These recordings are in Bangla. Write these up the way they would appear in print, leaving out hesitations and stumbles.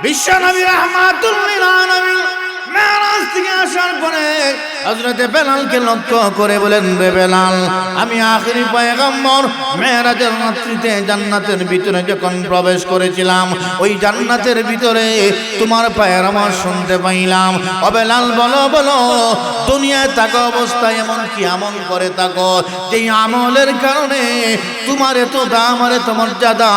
বিশ্বনবী রাহমাতুল লিল আলামিন মেরাজ থেকে আসার পরে হযরতে বেলালকে লক্ষ্য করে বলেন, রে বেলাল, আমি আখিরি পয়গম্বর মেরাজের রাত্রিতে জান্নাতের ভিতরে যখন প্রবেশ করেছিলাম, ওই জান্নাতের ভিতরে তোমার পায়ের আওয়াজ শুনতে পাইলাম। ও বেলাল, বলো বলো, দুনিয়ায় থাকা অবস্থায় এমন কি আমল করে থাকো যেই আমলের কারণে তোমার এত দাম আর এত মর্যাদা?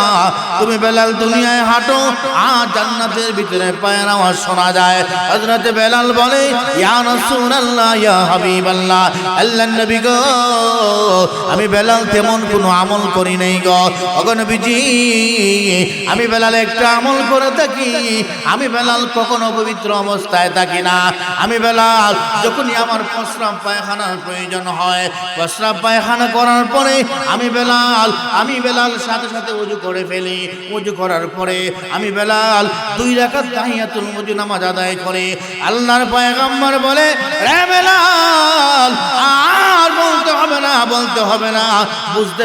তুমি বেলাল দুনিয়ায় হাঁটো আর জান্নাতের ভিতরে পায়ের আওয়াজ শোনা যায়। হযরতে বেলাল বলে, ইয়া রাসূলুল্লাহ, ইয়া হাবিবাল্লাহ, আল্লাহর নবী গো, আমি বেলাল তেমন কোনো আমল করি নাই গো। ওগো নবীজি, আমি বেলাল একটা আমল করে থাকি। আমি বেলাল কখনো পবিত্র অবস্থায় থাকি না। আমি বেলাল যখনই আমার প্রস্রাব পায়খানার প্রয়োজন হয়, প্রস্রাব পায়খানা করার পরে আমি বেলাল সাথে সাথে ওযু করে ফেলি। ওযু করার পরে আমি বেলাল 2 রাকাত তাহিয়াতুল ওযু নামাজ আদায় করে আল্লাহর পয়গম্বর বলে, রে বেলাল, আর বলতে হবে না, বুঝতে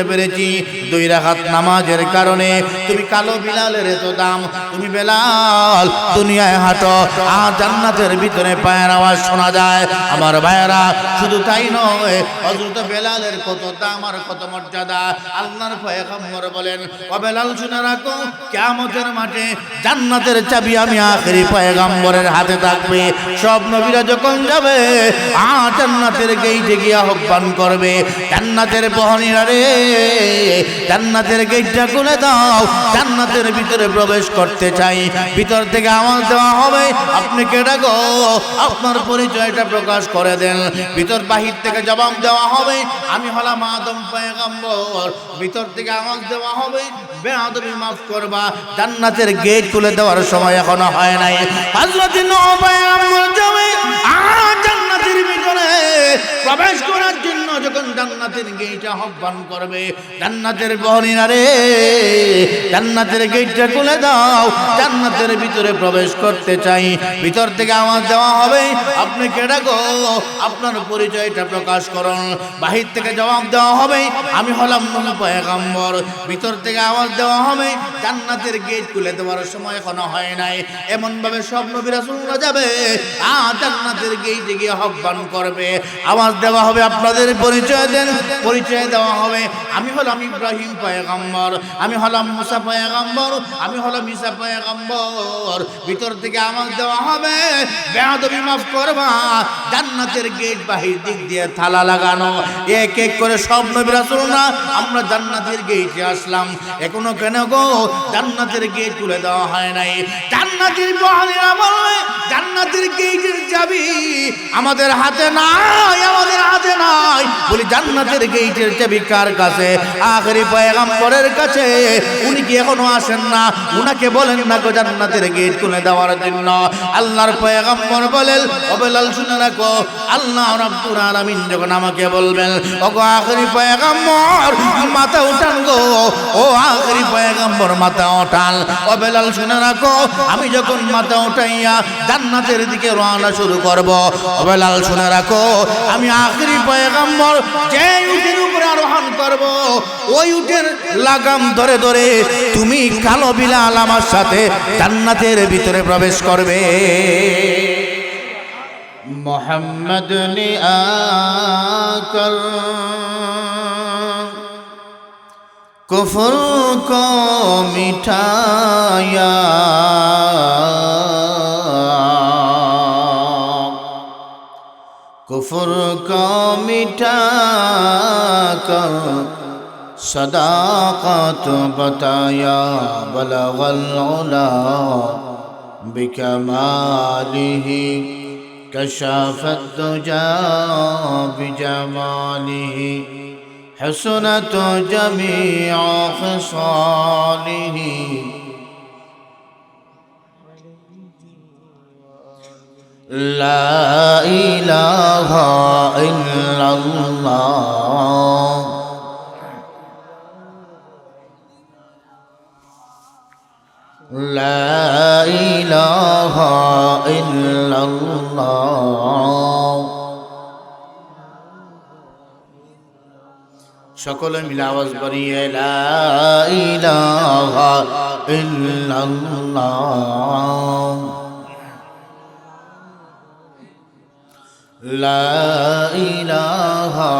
পেরেছি 2 রাকাত নামাজের কারণে তুমি কালো বিলালের এত দাম। তুমি বেলাল দুনিয়ায় হাঁটো আর জান্নাতের ভিতরে পায়ের আওয়াজ শোনা যায়। আমার ভাইয়েরা, শুধু তাই নয়, হযরত বেলালের কত দাম আর কত মর্যাদা। আল্লাহর পয়গম্বর বলেন, ও বেলাল, শুনে রাখো, কিয়ামতের মাঠে জান্নাতের চাবি আমি আখেরি পয়গম্বরের হাতে থাকবে। সব নবীরা যখন যাবে আর জান্নাতের গেইটে গিয়ে আহ্বান করবে, জান্নাতের প্রহরীরা রে, জান্নাতের গেটটা খুলে দাও, জান্নাতের ভিতরে প্রবেশ করতে চাই। ভিতর থেকে আওয়াজ দেওয়া হবে, আপনি কে ডাকো, আপনার পরিচয়টা প্রকাশ করে দেন। ভিতর বাহির থেকে জবাব দেওয়া হবে, আমি হলাম আদম পয়গম্বর। ভিতর থেকে আওয়াজ দেওয়া হবে, বেয়াদবি মাফ করবা। জান্নাতের গেট খুলে দেওয়ার সময় এখনো হয় নাই। হযরত নূহ পয়গম্বর যাবে আর জান্নাতের ভিতরে প্রবেশ করার জন্য যখন জান্নাতের গেট আহ্বান করবে, জান্নাতের প্রহরীরা রে, জান্নাতের গেটটা খুলে দাও, জান্নাতের ভিতরে প্রবেশ করতে চাই। ভিতর থেকে আওয়াজ দেওয়া হবে, আপনি কে ডাকো, আপনার পরিচয়টা প্রকাশ করুন। বাহির থেকে জবাব দেওয়া হবে, আমি হলাম নূহ পয়গম্বর। ভিতর থেকে আওয়াজ দেওয়া হবে, জান্নাতের গেট খুলে দেওয়ার সময় এখনো হয় নাই। এমন ভাবে সব নবী রাসূলরা যাবে আর জান্নাতের গেটে গিয়ে আহ্বান করবে, আওয়াজ দেওয়া হবে, আপনাদের পরিচয় দেন। পরিচয় দেওয়া হবে, আমি হলাম ইব্রাহিম পয়গম্বর, আমি হলাম মুসা পয়গম্বর, আমি হলাম ঈসা পয়গম্বর। ভিতর থেকে আওয়াজ দেওয়া হবে, বেয়াদবি মাফ করবা। জান্নাতের গেট বাহির দিক দিয়ে তালা লাগানো। এক এক করে সব নবী রাসূলরা আমরা জান্নাতের গেটে আসলাম, এখনো কেন গো জান্নাতের গেট খুলে দেওয়া হয় নাই? জান্নাতের প্রহরীরা বলবে, জান্নাতের গেটের চাবি আমাদের হাতে নাই, আমাদের হাতে নাই। বলি, জান্নাতের গেটের চাবি কার কাছে? আখেরি পয়গম্বরের কাছে। উনি কি এখনো আসেন না? উনাকে বলেন না গো জান্নাতের গেট খুলে দেওয়ার জন্য। আল্লাহর পয়গম্বর বলেন, ও বেলাল, শুনে রাখো, আল্লাহ রাব্বুল আলামিন যখন আমাকে বলবেন, ও গো আখেরি পয়গম্বর, মাথা উঠান গো, ও আখেরি পয়গম্বর, মাথা উঠান। ও বেলাল, শুনে রাখো, আমি যখন মাথা উঠাইয়া জান্নাতের দিকে রওনা শুরু করব, ও বেলাল, শুনে রাখো, আমি আখেরি পয়গম্বর যে উটের উপরে আরোহণ করব, ওই উটের লাগাম ধরে ধরে তুমি কালো বিলাল আমার সাথে জান্নাতের ভিতরে প্রবেশ করবে। মোহাম্মদ ने आकर कुफ्र को मिटाया, कुफ्र को मिटाकर सदाकत बताया, बलगल उला बिकमालिही कशाफत दुजा बिजमालिही हसनत जमीअ खिसालिही। ला इलाहा इल्लल्लाह, ला इलाहा इल्लल्लाह। সকলে মিলে আওয়াজ বাড়িয়ে লা ইলাহা ইল্লাল্লাহ লা ইলাহা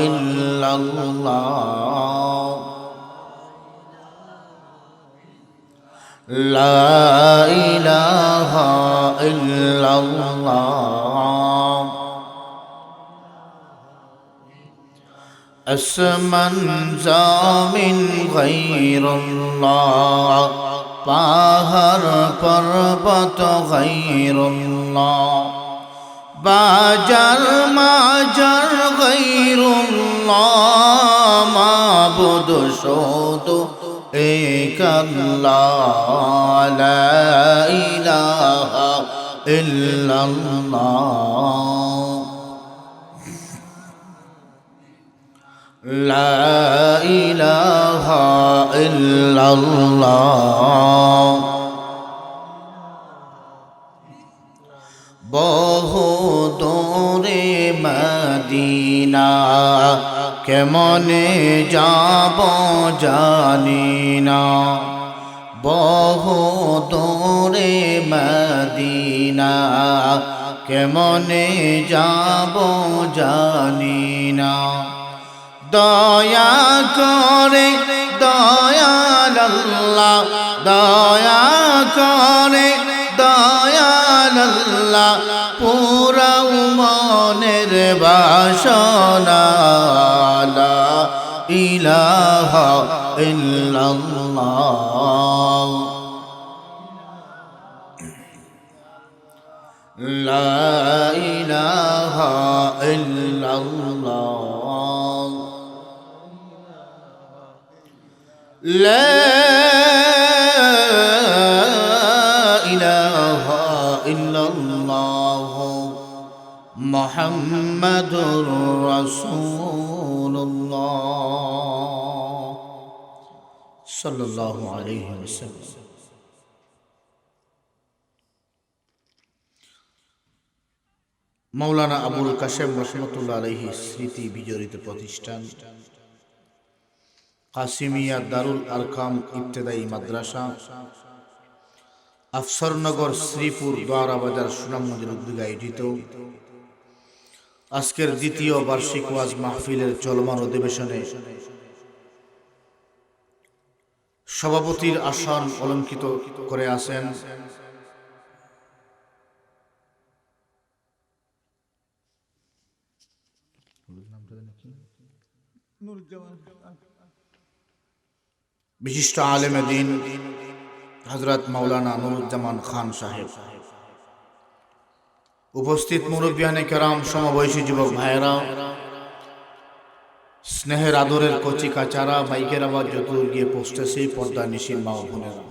ইল্লাল্লাহ লা ইলাহা ইল্লাল্লাহ আসমান জামিন গায়রুল্লাহ পাহাড় পর্বত গায়রুল্লাহ বাজার মাজার গায়রুল্লাহ মাবুদ শুধু এক আল্লাহ লা ইলাহা ইল্লাল্লাহ লা ইলাহা ইল্লাল্লাহ বহু দূরে মদিনা কেমনে যাব জানি না বহু দূরে মদিনা কেমনে যাব জানি না দয়া করে দয়াল আল্লাহ দয়া করে দয়াল আল্লাহ পুরাও মনের বাসনা লা ইলাহা ইল্লাল্লাহ লা ইলাহা ইল্লাল্লাহ লা ইলাহা ইল্লাল্লাহ মুহাম্মাদুর রাসূলুল্লাহ সাল্লাল্লাহু আলাইহি ওয়াসাল্লাম। মাওলানা আবুল কাশেম রহমাতুল্লাহ আলাইহি স্মৃতি বিজড়িত প্রতিষ্ঠান কাসিমিয়া দারুল আরকাম ইবতেদায়ী মাদ্রাসা আফসরনগর শ্রীপুর দ্বারা বাজার সুনামগঞ্জের উদ্যোগে আয়োজিত আজকের দ্বিতীয় বার্ষিক ওয়াজ মাহফিলের চলমান অধিবেশনে সভাপতির আসন অলঙ্কিত করে আছেন বিশিষ্ট আলেমে দ্বীন হযরত মাওলানা নুরুজ্জামান খান সাহেব, উপস্থিত মুরব্বিয়ানে কেরাম, সমবয়সী যুবক ভাইয়েরা, স্নেহের আদরের কচি কাচারা, মাইকের আওয়াজ যতদূর গিয়ে পৌঁছতেছে পর্দা নিশিন মা ও বোনেরা,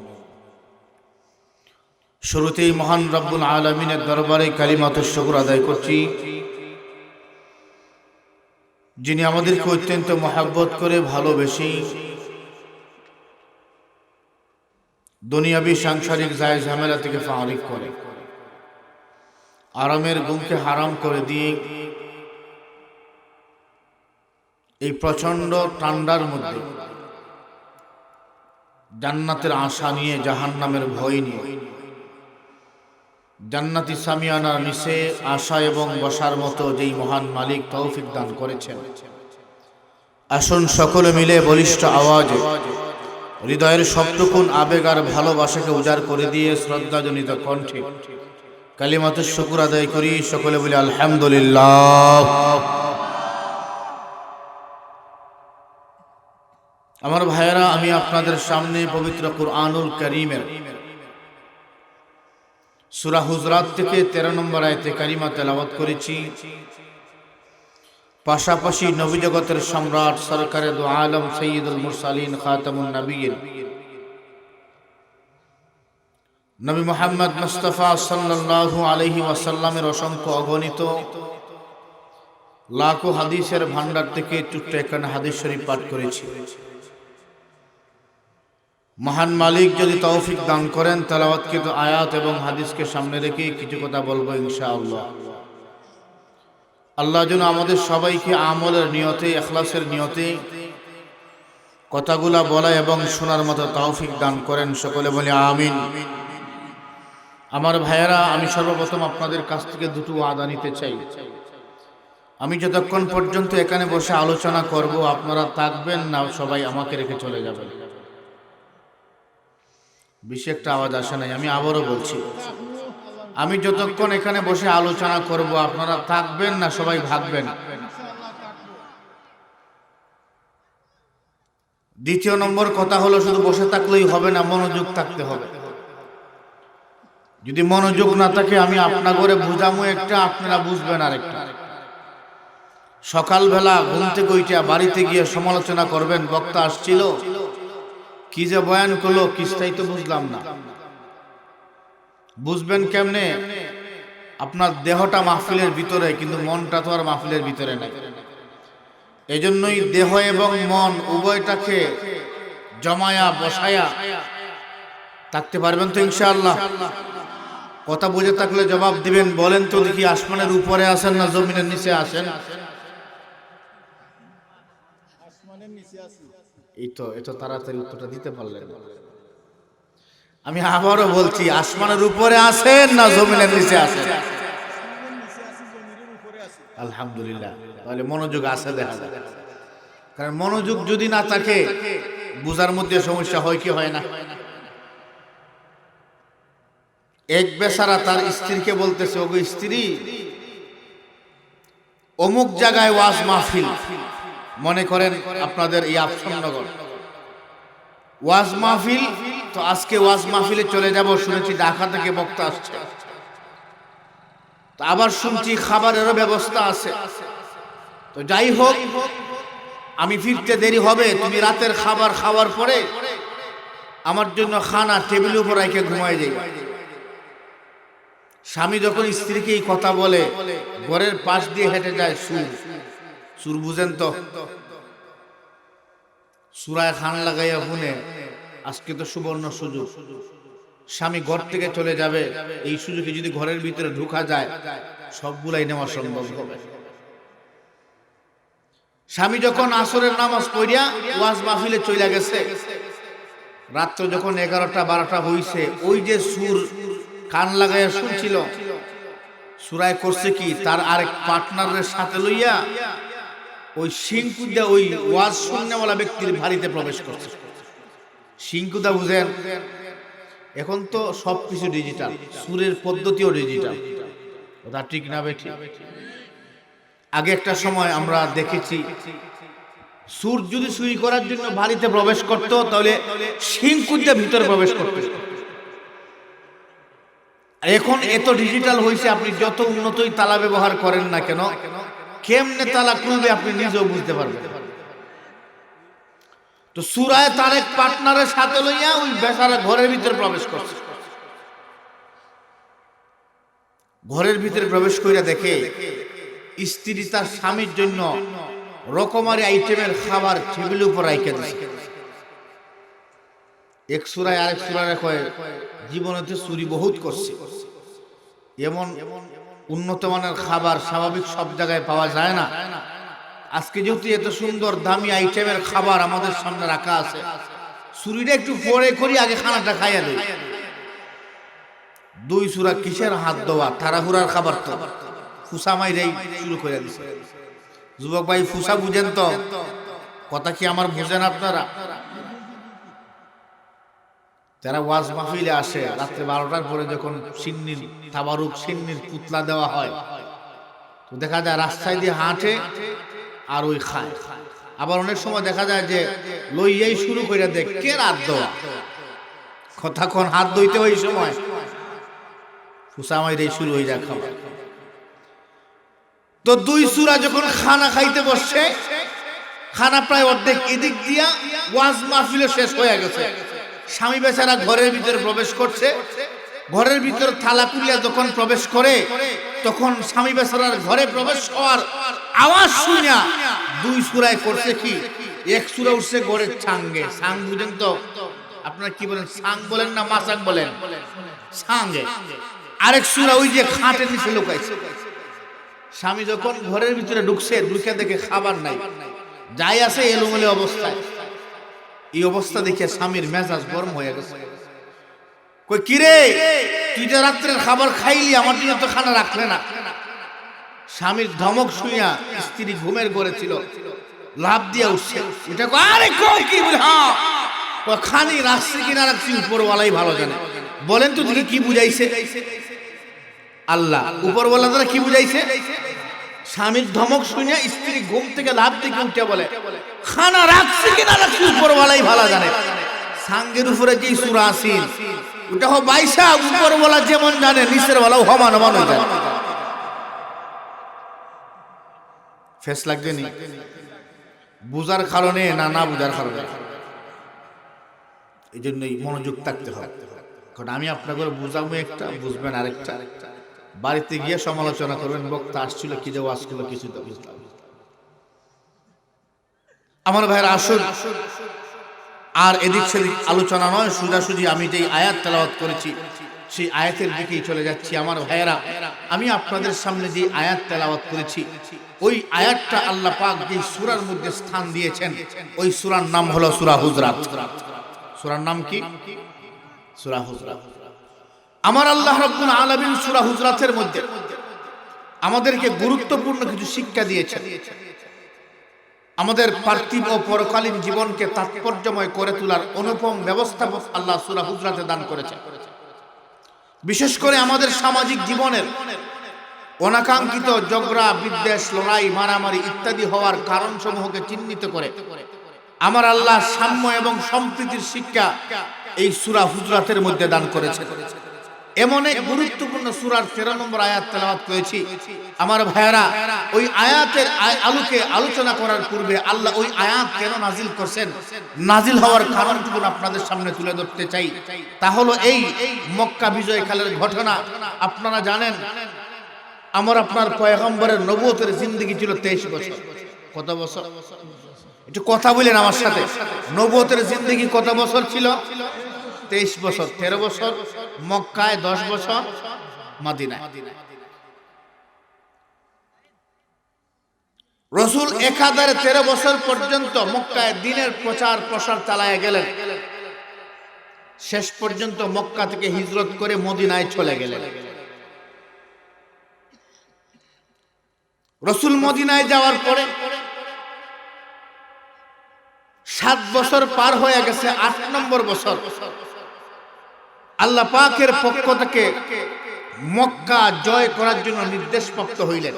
শুরুতেই মহান রব্বুল আলামিনের দরবারে কালিমাতুশ শুকর আদায় করছি, যিনি আমাদেরকে অত্যন্ত মহব্বত করে ভালোবেসে দুনিয়াবি সাংসারিক জায়েজ ঝামেলা থেকে ফারিগ করে আরামের ঘুমকে হারাম করে দিয়ে এই প্রচন্ড ঠান্ডার মধ্যে জান্নাতের আশা নিয়ে জাহান্নামের ভয় নিয়ে জান্নাতি সামিয়ানার নিচে আশা এবং বসার মতো যেই মহান মালিক তৌফিক দান করেছেন, আসুন সকলে মিলে বলিষ্ঠ আওয়াজে হৃদয়ের সবটুকুন আবেগ আর ভালোবাসাকে উজাড় করে দিয়ে শ্রদ্ধাজনিত কণ্ঠে কালিমাতুশ শুকর আদায় করি। সকলে বলি আলহামদুলিল্লাহ। আমার ভাইয়েরা, আমি আপনাদের সামনে পবিত্র কুরআনুল কারীমের সূরা হুজরাত থেকে 13 নম্বর আয়াতে কারিমা তেলাওয়াত করেছি। পাশাপাশি নবী জগতের সম্রাট সরকারে দু আলম সৈয়দুল মুরসালিন খাতামুন নবিয়্যিন নবী মুহাম্মদ মুস্তাফা সাল্লাল্লাহু আলাইহি ওয়াসাল্লামের অসংখ্য অগণিত লাখো হাদিসের ভান্ডার থেকে ছোট্ট একখানা হাদিস শরীফ পাঠ করেছি। মহান মালিক যদি তৌফিক দান করেন, তেলাওয়াতকৃত আয়াত এবং হাদিসকে সামনে রেখে কিছু কথা বলবো ইনশাআল্লাহ। আল্লাহ যেন আমাদের সবাইকে আমলের নিয়তে, ইখলাসের নিয়তে কথাগুলা বলা এবং শোনার মতো তৌফিক দান করেন, সকলে বলি আমিন। আমার ভাইয়েরা, আমি সর্বপ্রথম আপনাদের কাছ থেকে দুটো ওয়াদা নিতে চাই। আমি যতক্ষণ পর্যন্ত এখানে বসে আলোচনা করব, আপনারা থাকবেন না, সবাই আমাকে রেখে চলে যাবেন। বেশি একটা আওয়াজ আসে নাই, আমি আবারও বলছি, আমি যতক্ষণ এখানে বসে আলোচনা করব, আপনারা থাকবেন না, সবাই ভাগবেন। দ্বিতীয় নম্বর কথা হলো, শুধু বসে থাকলেই হবে না, মনোযোগ থাকতে হবে। যদি মনোযোগ না থাকে, আমি আপনার ঘরে বুঝামো একটা, আপনারা বুঝবেন আরেকটা। সকালবেলা ঘুম থেকে উঠে বাড়িতে গিয়ে সমালোচনা করবেন, বক্তা আসছিল, কি যে বয়ান করলো, কিসটাই তো বুঝলাম না। বুঝবেন কেমনে? আপনার দেহটা মাহফিলের ভিতরে, কিন্তু মনটা তো আর মাহফিলের ভিতরে নাই। এই জন্যই দেহ এবং মন উভয়টাকে জমায়া বসায়া থাকতে পারবেন তো ইনশাআল্লাহ? কথা বুঝে থাকলে জবাব দিবেন। বলেন তো দেখি, আসমানের উপরে আছেন না জমিনের নিচে আছেন? এই তো এত তাড়াতাড়ি উত্তরটা দিতে পারলেন। আমি আবারও বলছি, আসমানের উপরে আছেন না জমিনের নিচে আছেন? আলহামদুলিল্লাহ, তাহলে মনোযোগ আছে দেখা যায়। কারণ মনোযোগ যদি না থাকে, বুঝার মধ্যে সমস্যা হয় কি হয় না? এক বেচারা তার স্ত্রীকে বলতেছে, ওগো স্ত্রী, অমুক জায়গায় ওয়াজ মাহফিল, মনে করেন আপনাদের এই আফসানগর ওয়াজ মাহফিল, তো আজকে ওয়াজ মাহফিলে চলে যাব, শুনেছি ঢাকা থেকে বক্তা আসছে, তো আবার শুনছি খাবারেরও ব্যবস্থা আছে। তো যাই হোক, আমি ফিরতে দেরি হবে, তুমি রাতের খাবার খাওয়ার পরে আমার জন্য খানা টেবিল উপর রেখে ঘুমায় যাই। স্বামী যখন স্ত্রীকে এই কথা বলে, ঘরের পাশ দিয়ে হেঁটে যায় সুর। সুর বুঝেন তো? সুরায় খান লাগাইয়া শুনে, আজকে তো সুবর্ণ সুযোগ, স্বামী ঘর থেকে চলে যাবে, এই সুযোগে যদি ঘরের ভিতরে ঢুকা যায়, সবগুলাই নেওয়া সম্ভব হবে। স্বামী যখন আসরের নামাজ পড়িয়া ওয়াজ মাহফিলে চলে গেছে, রাত্র যখন 11টা-12টা হইছে, ওই যে সুর কান লাগাইয়া শুনছিল, সুরায় করছে কি, তার আরেক পার্টনারের সাথে লইয়া ওই সিংকুদা, ওই ওয়াজ শুননেওয়ালা ব্যক্তির বাড়িতে প্রবেশ করছে। সিংকুদা বুঝেন? এখন তো সবকিছু ডিজিটাল, সুরের পদ্ধতিও ডিজিটাল, ওটা ঠিক না বেঠি? আগে একটা সময় আমরা দেখেছি, সুর যদি চুরি করার জন্য বাড়িতে প্রবেশ করতো, তাহলে সিংকুদা ভিতরে প্রবেশ করতো। এখন এত ডিজিটাল হয়েছে, আপনি যত উন্নতই তালা ব্যবহার করেন না কেন, কেমনে তালা খুলবে আপনি নিজেও বুঝতে পারবেন। তো সূরায় তার এক পার্টনারের সাথে লইয়া ওই বেচারা ঘরের ভিতরে প্রবেশ করছে। ঘরের ভিতরে প্রবেশ কইরা দেখে স্ত্রী তার স্বামীর জন্য রকমারি আইটেমের খাবার টেবিলের উপর রাইখা দিয়েছে। এক সূরায় আরেক সূরায় কয়, জীবনেতে চুরি বহুত করছে, এমন উন্নত মানের খাবার স্বাভাবিক সব জায়গায় পাওয়া যায় না। আজকে যেহেতু এত সুন্দর দামি আইটেমের খাবার আমাদের সামনে রাখা আছে, চুরিটা একটু পরে করি, আগে খানাটা খাইয়া দেই। 2 সূরা কিসের হাত দেওয়া, তাড়াহুড়ার খাবার তো ফুসা মাইরাই শুরু করে দিছে। যুবক ভাই, ফুসা বুঝেন তো? কথা কি আমার বুঝেন আপনারা? যারা ওয়াজ মাহফিলে আসে, রাত্রে 12টার পরে যখন সিন্নির তাবারুক, সিন্নির পুতলা দেওয়া হয়, তো দেখা যায় রাস্তায় দিয়ে হাঁটে আর ওই খায়। আবার অনেক সময় দেখা যায় যে লইয়াই শুরু করে দেয়, কে রাত দেওয়া কতক্ষণ হাত ধুইতে, ওই সময় ফুসামাইরে শুরু হয়ে যায় খাওয়া। তো 2 সূরা যখন খানা খাইতে বসছে, খানা প্রায় অর্ধেক এদিক দিয়া ওয়াজ মাহফিল শেষ হয়ে গেছে। স্বামী বেচারা ঘরের ভিতরে প্রবেশ করছে, ঘরের ভিতরে থালা কুলিয়া যখন প্রবেশ করে, তখন স্বামী বেচারার ঘরে প্রবেশ হওয়ার আওয়াজ শুনিয়া 2 সূরায় করছে কি, 1 সূরা উঠছে ঘরের ছাঙ্গে। ছাং বুঝেন তো আপনারা? কি বলেন, ছাং বলেন না মাছাং বলেন? ছাঙ্গে। আরেক সূরা ওই যে খাটের নিচে লুকাইছে। স্বামী যখন ঘরের ভিতরে ঢুকছে, ঢুকে দেখে খাবার নাই, যাই আছে এলোমেলো অবস্থায়। এই অবস্থা দেখে স্বামীর মেজাজ গরম হয়ে গেছে। কই কিরে, তুই যে রাত্রের খাবার খাইলি, আমার জন্য তো খানা রাখলে না। স্বামীর ধমক শুনিয়া স্ত্রী ঘুমের ঘরে ছিল, লাভ দিয়া উঠছে। এটা আরে কই কি বলে, হ্যাঁ খানি রাখছি কিনা রাখছি উপরওয়ালাই ভালো জানে। বলেন তো তুমি কি বুঝাইছে? আল্লাহ উপরওয়ালা দ্বারা কি বুঝাইছে? স্বামীর ধমক শুনিয়া স্ত্রী ঘুম থেকে লাভ থেকে উঠে বলে, খানা রাখছি কিনা রাখছি উপরওয়ালাই ভালো জানে। সাঙ্গের উপরে যে সূরা আসিন ওটা হো বাইশা, উপরওয়ালা যেমন জানে নিচের ওয়ালাও সমান সমান হয়ে যায়। ফেস লাগবে নি বুঝার কারণে না না বুঝার কারণে? এই জন্যই মনোযোগ থাকতে হবে। কারণ আমি আপনাকে বুঝাবো একটা, বুঝবেন আরেকটা। বাড়িতে গিয়ে সমালোচনা করবেন, বক্তা আসছিল কি যে ওয়াজ করলো কিছু তো বুঝলাম। আমার ভাইয়ের আসুন, আর এদিক সেদিক আলোচনা নয়, সোজাসুজি আমি যেই আয়াত তেলাওয়াত করেছি সেই আয়াতের দিকেই চলে যাচ্ছি। আমার ভাইয়েরা, আমি আপনাদের সামনে যে আয়াত তেলাওয়াত করেছি ওই আয়াতটা আল্লাহ পাক যে সূরার মধ্যে স্থান দিয়েছেন, ওই সূরার নাম হলো সূরা হুজরাত। সূরার নাম কি? সূরা হুজরাত। আমার আল্লাহ রাব্বুল আলামিন সূরা হুজরাতের মধ্যে আমাদেরকে গুরুত্বপূর্ণ কিছু শিক্ষা দিয়েছেন। আমাদের পার্থিব ও পরকালীন জীবনকে তাৎপর্যময় করে তোলার অনুপম ব্যবস্থা আল্লাহ সূরা হুজরাতে দান করেছেন। বিশেষ করে আমাদের সামাজিক জীবনের অনাকাঙ্ক্ষিত ঝগড়া, বিদ্বেষ, লড়াই, মারামারি ইত্যাদি হওয়ার কারণসমূহকে চিহ্নিত করে আমার আল্লাহ সাম্য এবং সম্প্রীতির শিক্ষা এই সূরা হুজরাতের মধ্যে দান করেছেন। এমন এক গুরুত্বপূর্ণ সূরার 13 নম্বর আয়াত তেলাওয়াত করেছি। আমার ভাইয়েরা, ওই আয়াতের আলোকে আলোচনা করার পূর্বে আল্লাহ ওই আয়াত কেন নাজিল করছেন, নাজিল হওয়ার কারণটুকু আপনাদের সামনে তুলে ধরতে চাই। তা হলো এই মক্কা বিজয়কালের ঘটনা। আপনারা জানেন আমার আপনার পয়গম্বরের নবুয়তের জিন্দেগি ছিল 23 বছর। কত বছর? একটু কথা বলেন আমার সাথে। নবুয়তের জিন্দেগি কত বছর ছিল? 23 বছর। 13 বছর মক্কায়, 10 বছর মদিনায়। রাসূল একাধারে 13 বছর পর্যন্ত মক্কায় দ্বীনের প্রচার প্রসার চালায়া গেলেন। শেষ পর্যন্ত মক্কা থেকে হিজরত করে মদিনায় চলে গেলেন। রাসূল মদিনায় যাওয়ার পরে 7 বছর পার হয়ে গেছে। 8 নম্বর বছর আল্লাহ পাকের পক্ষ থেকে মক্কা জয় করার জন্য নির্দেশ প্রাপ্ত হইলেন।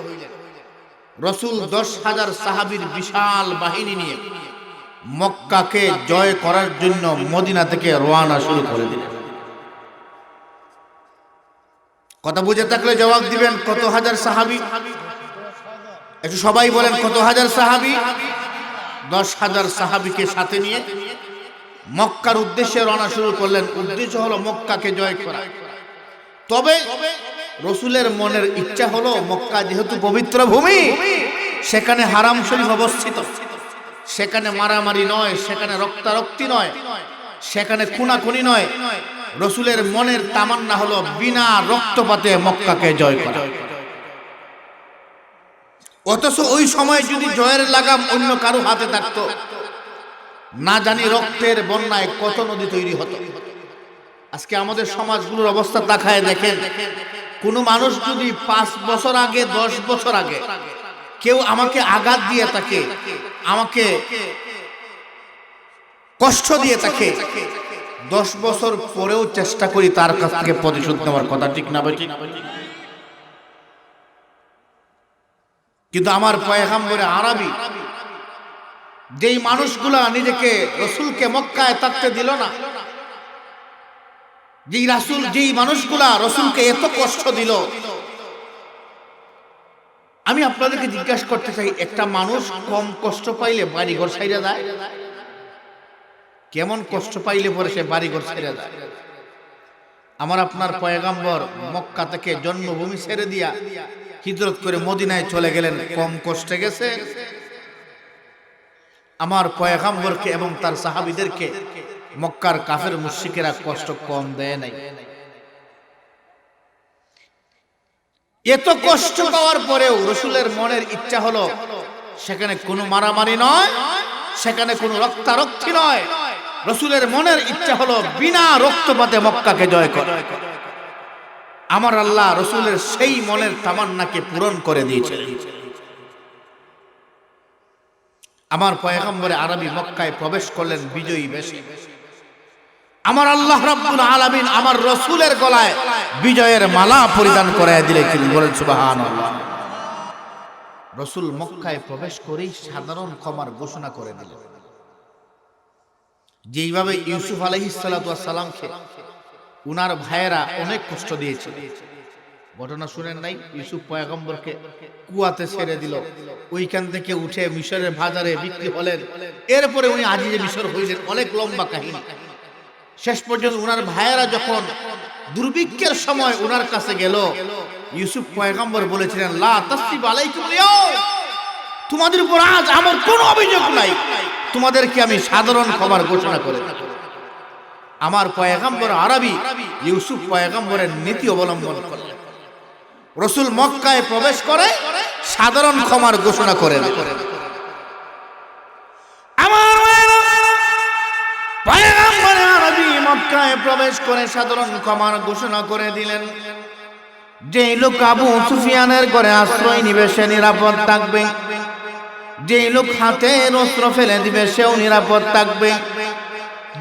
রাসূল 10,000 সাহাবীর বিশাল বাহিনী নিয়ে মক্কাকে জয় করার জন্য মদিনা থেকে রওনা শুরু করে দিলেন। কথা বুঝে থাকলে জবাব দিবেন, কত হাজার সাহাবী? একটু সবাই বলেন, কত হাজার সাহাবী? 10,000 সাহাবীকে সাথে নিয়ে মক্কার উদ্দেশ্যে রওনা শুরু করলেন। উদ্দেশ্য হলো মক্কাকে জয় করা। তবে রাসূলের মনের ইচ্ছা হলো মক্কা যেহেতু পবিত্র ভূমি, সেখানে হারাম শরীফ অবস্থিত, সেখানে মারামারি নয়, সেখানে রক্তারক্তি নয়, সেখানে খুনাখুনি নয়। রাসূলের মনের তামান্না হলো বিনা রক্তপাতে মক্কাকে জয় করা। অথচ ওই সময় যদি জয়ের লাগাম অন্য কারো হাতে থাকতো, না জানি রক্তের বন্যায় কত নদী তৈরি হতো। আজকে আমাদের সমাজগুলোর অবস্থা তাকায় দেখেন, কোন মানুষ যদি 5 বছর আগে, 10 বছর আগে কেউ আমাকে আঘাত দিয়ে থাকে, আমাকে কষ্ট দিয়ে থাকে, 10 বছর পরেও চেষ্টা করি তার কাছ থেকে প্রতিশোধ নেওয়ার। কথা ঠিক না ভাই? কিন্তু আমার পয়গম্বরে আরবি যেই মানুষগুলা নিজেকে রাসূলকে মক্কায় থাকতে দিল না, যেই মানুষগুলা রাসূলকে এত কষ্ট দিল, আমি আপনাদেরকে জিজ্ঞাসা করতে চাই, একটা মানুষ কম কষ্ট পাইলে বাড়িঘর ছাইড়া যায়? কেমন কষ্ট পাইলে পরে সে বাড়িঘর ছাইড়া যায়? আমার আপনার পয়গম্বর মক্কা থেকে জন্মভূমি ছেড়ে দিয়া হিজরত করে মদিনায় চলে গেলেন, কম কষ্টে গেছে? আমার পয়গম্বরকে এবং তার সাহাবীদেরকে মক্কার কাফের মুশরিকেরা কষ্ট কম দেয় নাই। এত কষ্ট পাওয়ার পরেও রাসূলের মনের ইচ্ছা হলো সেখানে কোনো মারামারি নয়, সেখানে কোনো রক্তারক্তি নয়, রসুলের মনের ইচ্ছা হলো বিনা রক্তপাতে মক্কাকে জয় করা। আমার আল্লাহ রসুলের সেই মনের তামান্নাকে পূরণ করে দিয়েছিলেন। আমার পয়গম্বরে আরবি মক্কায় প্রবেশ করলেন বিজয়ী বেশে। আমার আল্লাহ রাব্বুল আলামিন আমার রসুলের গলায় বিজয়ের মালা পরিধান করায় দিলেন। বলেন সুবহানাল্লাহ। রসুল মক্কায় প্রবেশ করেই সাধারণ ক্ষমার ঘোষণা করে দিলেন। যেইভাবে ইউসুফ আলাইহিস সালাতু ওয়াস সালামকে উনার ভাইয়েরা অনেক কষ্ট দিয়েছিল, ঘটনা শুনেন নাই? ইউসুফ পয়গম্বরকে কুয়াতে ছেড়ে দিল, ওইখান থেকে উঠে মিশরের বাজারে বিক্রি হলেন, এরপরে উনি আজিজে মিশর হইলেন। অনেক লম্বা কাহিনী। শেষ পর্যন্ত উনার ভাইয়েরা যখন দুর্ভিক্ষের সময় উনার কাছে গেল, ইউসুফ পয়গম্বর বলেছিলেন, লা তাসরিবা আলাইকুম আল-ইয়াউম, তোমাদের উপর আজ আমার কোনো অভিযোগ নাই, তোমাদেরকে আমি সাধারণ ক্ষমার ঘোষণা করে। আমার পয়গম্বর আরবি ইউসুফ পয়গম্বরের নীতি অবলম্বন করলেন। রসুল মক্কায় প্রবেশ করে সাধারণ ক্ষমার ঘোষণা করেন। আমার পয়গম্বর আরবি মক্কায় প্রবেশ করে সাধারণ ক্ষমার ঘোষণা করে দিলেন। যে লোক আবু সুফিয়ানের ঘরে আশ্রয় নিবে সে নিরাপদ থাকবে, যে লোক হাতে অস্ত্র ফেলে দিবে সেও নিরাপদ থাকবে,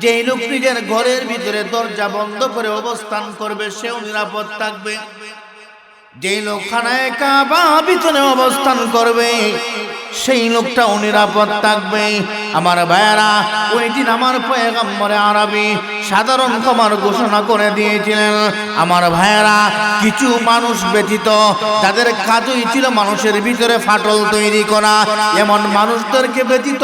যে লোক নিজের ঘরের ভিতরে দরজা বন্ধ করে অবস্থান করবে সেও নিরাপদ থাকবে, যে লোক খানায় কাবা ভিতরে অবস্থান করবে সেই লোকটাও নিরাপদ থাকবে। আমার ভাইয়েরা, ওই দিন আমার পয়গম্বরে আরবি সাধারণ ক্ষমার ঘোষণা করে দিয়েছিলেন। আমার ভাইয়েরা, কিছু মানুষ ব্যতীত তাদের কাজই ছিল মানুষের ভিতরে ফাটল তৈরি করা, এমন মানুষদেরকে ব্যতীত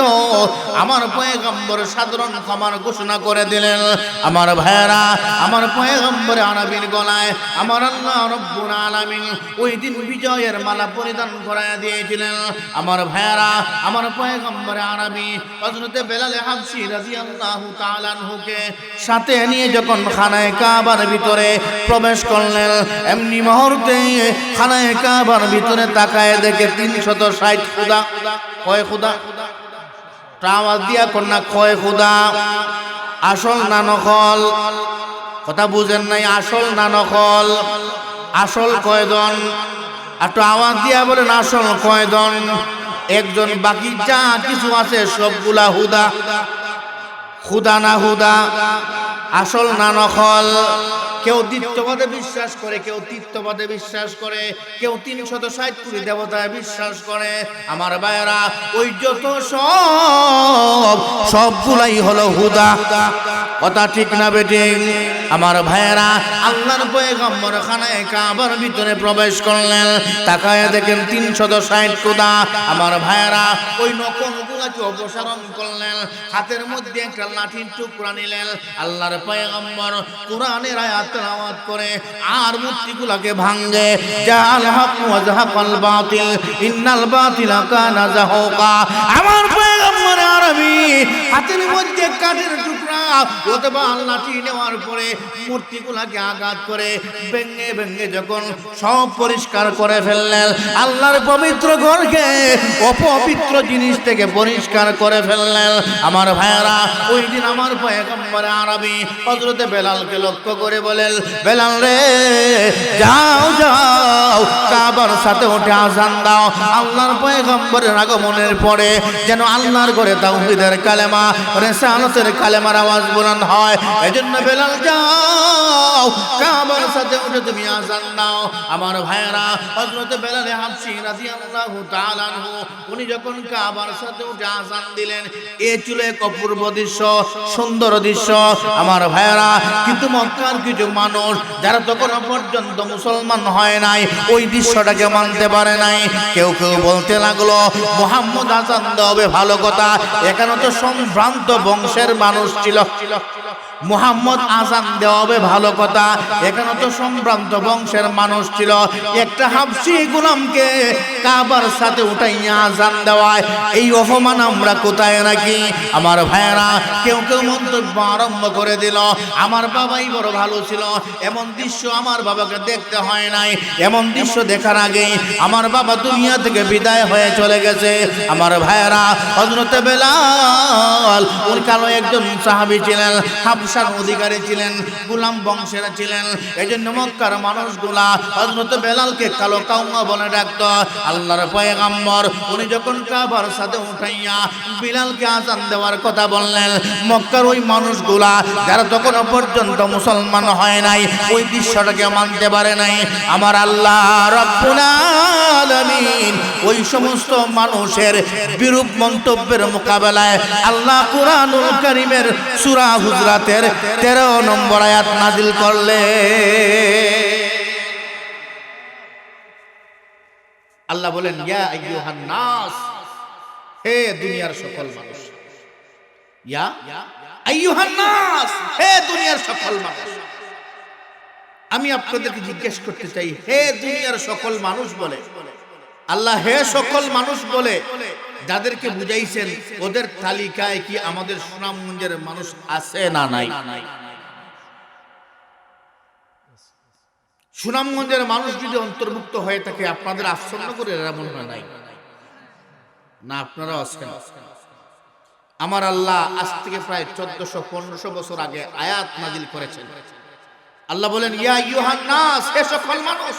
আমার পয়গম্বর সাধারণ ক্ষমার ঘোষণা করে দিলেন। আমার ভাইয়েরা, আমার পয়গম্বরে আরবির গলায় আমার আল্লাহ রব্বুল আলামিন ওই দিন বিজয়ের মালা পরিধান করায় দিয়েছিলেন। আমার ভাইয়েরা, আমার পয়গম্বরে আরবি হযরতে বেলাল হাবশী রাদিয়াল্লাহু তাআলা আনহুকে সাথে নিয়ে যখন খানায়ে কাবার ভিতরে প্রবেশ করলেন, এমনি মুহূর্তে খানায়ে কাবার ভিতরে তাকায় দেখে 360 খুদা। কয় খুদা? আওয়াজ দিয়া কন্যা, কয় খুদা? আসল না নকল? কথা বুঝেন নাই? আসল না নকল? আসল কয়জন? একটু আওয়াজ দিয়া বলেন, আসল কয়জন? একজন, বাকি যা কিছু আছে সবগুলা হুদা। খুদা না হুদা? আসল না নকল? কেউ দ্বিতীয়বাদে বিশ্বাস করে, কেউ তৃতীয়বাদে বিশ্বাস করে, কেউ 360 কোটি দেবতায় বিশ্বাস করে। আমার ভাইয়েরা, ওই যত সবগুলাই হলো হুদা। কথা ঠিক না বেঠিক? আমার ভাইয়েরা, আল্লাহর পয়গম্বর খানায়ে কাবার ভিতরে প্রবেশ করলেন, তাকায় দেখেন 360 খুদা। আমার ভাইয়েরা, ওই নখগুলোকে অপসারণ করলেন, হাতের মধ্যে একটা লাঠির টুকরা নিলেন, আল্লাহর পয়গম্বর কোরআনের আয়াত তেলাওয়াত করে আর মূর্তিগুলোকে ভাঙে। জাল হক ওয়া যাহাকাল বাতিল ইন্নাল বাতিলা কানা যাহুকা। আমার পয়গম্বর আরবি হাতের মধ্যে কাঠের টুকরা অথবা লাঠি নেওয়ার পরে মূর্তিগুলোকে আঘাত করে ভেঙে ভেঙে যখন সব পরিষ্কার করে ফেললেন, আল্লাহর পবিত্র ঘরকে অপবিত্র জিনিস থেকে পরিষ্কার করে ফেললেন। আমার ভাইয়েরা, ওই দিন আমার পয়গম্বর আরবি হযরতে বেলালকে লক্ষ্য করে বলেন, বেলাল রে, যাও যাও কাবার সাথে উঠে আযান দাও। আল্লাহর পয়গম্বরের আগমনের পরে যেন আল্লাহর ঘরে তাওহীদের কালেমা, রিসালাতের কালেমার আওয়াজ বুলন্দ হয়। এজন্য বেলাল, যাও কাবার সাথে উঠে তুমি আযান দাও। আমার ভাইয়েরা, হযরত বেলাল হাবশী রাদিয়াল্লাহু তাআলা আনহু উনি যখন কাবার সাথে উঠে আযান দিলেন, এ ছিল এক অপূর্ব দৃশ্য, সুন্দর দৃশ্য। আমার ভাইয়েরা, কিন্তু মক্কার কিছু মানুষ যারা তখন পর্যন্ত মুসলমান হয় নাই, ওই দৃশ্যটাকে মানতে পারে নাই। কেউ কেউ বলতে লাগলো, মুহাম্মদ আযান দেবে ভালো কথা, এখানে তো সম্ভ্রান্ত বংশের মানুষ ছিল। মুহাম্মদ আযান দেওয়াবে ভালো কথা, এখানে তো সম্ভ্রান্ত বংশের মানুষ ছিল। একটা হাবশী গোলামকে কাবার সাথে উঠাইয়া আজান দেওয়ায় এই অপমান আমরা কোথায় রাখি? আমার ভাইয়েরা, কেউ কেউ মন্তব্য আরম্ভ করে দিল, আমার বাবাই বড় ভালো ছিল, এমন দৃশ্য আমার বাবাকে দেখতে হয় নাই, এমন দৃশ্য দেখার আগেই আমার বাবা দুনিয়া থেকে বিদায় হয়ে চলে গেছে। আমার ভাইয়েরা, হযরত বেলাল ওই কালো একজন সাহাবী ছিলেন, হাবশার অধিকারী ছিলেন, গোলাম বংশের ছিলেন। এজন্য মক্কার মানুষগুলা হযরত বেলালকে কালো কাউমা বলে ডাকত। আল্লাহর পয়গম্বর উনি যখন কাবার সাথে উঠাইয়া বিলালকে আযান দেওয়ার কথা বললেন, মক্কার ওই মানুষগুলা যারা তখন পর্যন্ত মুসলমান হয় নাই ওই দৃশ্যটাকে মানতে পারে নাই। আমার আল্লাহ রাব্বুল আলামিন ওই সমস্ত মানুষের বিরূপ মন্তব্যের মোকাবেলায় আল্লাহ কুরআনুল কারীমের সূরা হুজরাতের 13 নম্বর আয়াত নাযিল করলেন। আল্লাহ বলেন, ইয়া আইয়ুহান নাস, হে দুনিয়ার সকল মানুষ। ইয়া আইয়ুহান নাস, হে দুনিয়ার সকল মানুষ। আমি আপনাদেরকে জিজ্ঞেস করতে চাই, হে দুনিয়ার সকল মানুষ বলে আল্লাহ হে সকল মানুষ বলে যাদেরকে বুঝাইছেন, ওদের তালিকায় কি আমাদের সুনামগঞ্জের মানুষ আছে না নাই? সুনামগঞ্জের মানুষ যদি অন্তর্ভুক্ত হয়ে থাকে, আপনাদের আশ্চর্য করে এরা মনে হয় নাই না? আপনারা আছেন। আমার আল্লাহ আজ থেকে প্রায় 1400-1500 বছর আগে আয়াত নাজিল করেছেন। আল্লাহ বলেন, ইয়া আইয়ুহান নাস, হে সকল মানুষ,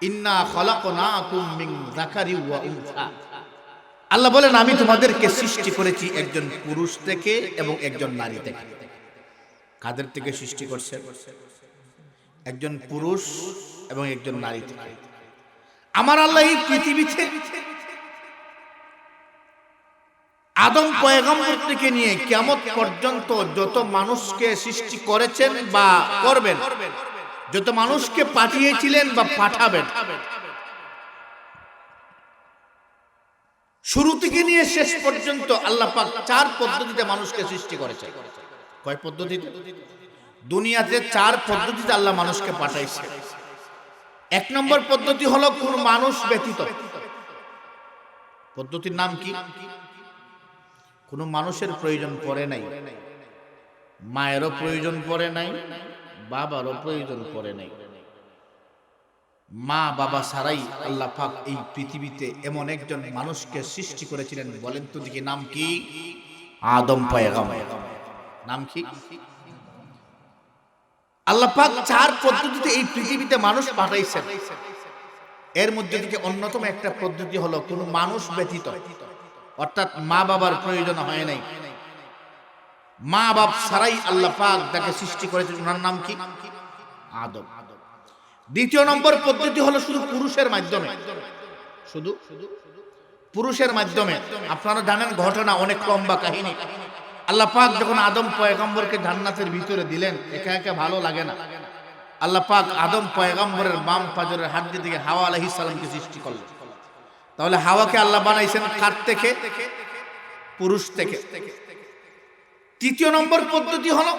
ইন্না খলাকনাকুম মিন যাকারি ওয়া উনসা। আল্লাহ বলেন, আমি তোমাদেরকে সৃষ্টি করেছি একজন পুরুষ থেকে এবং একজন নারী থেকে। কাদের থেকে সৃষ্টি করছেন? একজন পুরুষ এবং একজন নারী থেকে। আমার আল্লাহ এই পৃথিবীতে আদম পয়গম্বর থেকে নিয়ে কিয়ামত পর্যন্ত যত মানুষকে সৃষ্টি করেছেন বা করবেন, যত মানুষকে পাঠিয়েছিলেন বা পাঠাবেন, শুরু থেকে নিয়ে শেষ পর্যন্ত আল্লাহ পাক 4 পদ্ধতিতে মানুষকে সৃষ্টি করেছেন। কয় পদ্ধতিতে? দুনিয়াতে 4 পদ্ধতিতে আল্লাহ মানুষকে পাঠাইছে। 1 নম্বর পদ্ধতি হলো কোন মানুষ ব্যতীত। পদ্ধতির নাম কি? কোন মানুষের প্রয়োজন পড়ে নাই, মায়েরও প্রয়োজন পড়ে নাই, বাবারও প্রয়োজন পড়ে নাই। মা বাবা ছাড়াই আল্লাহ পাক এই পৃথিবীতে এমন একজন মানুষকে সৃষ্টি করেছিলেন। বলেন তো দেখি, নাম কি? আদম পয়গম্বর। নাম কি? আল্লাহ পাক 4 পদ্ধতিতে এই পৃথিবীতে মানুষ পাঠাইছেন। এর মধ্যে থেকে অন্যতম একটা পদ্ধতি হলো কোন মানুষ ব্যতীত, অর্থাৎ মা বাবার প্রয়োজন হয় নাই, মা বাপ ছাড়াই আল্লাহ পাক যাকে সৃষ্টি করেছেন ওনার নাম কি? আদম। দ্বিতীয় নম্বর পদ্ধতি হলো শুধু পুরুষের মাধ্যমে, শুধু পুরুষের মাধ্যমে। আপনারা জানেন ঘটনা, অনেক লম্বা কাহিনী। আল্লাহ পাক যখন আদম পয়গম্বরকে জান্নাতের ভিতরে দিলেন, একা একা ভালো লাগে না। আল্লাহ পাক আদম পয়গম্বরের বাম পাজরের হাড্ডি থেকে হাওয়া আলাইহিস সালামকে সৃষ্টি করলেন। তাহলে হাওয়াকে আল্লাহ বানাইছেন কার থেকে? পুরুষ থেকে। তৃতীয় নম্বর পদ্ধতি হলো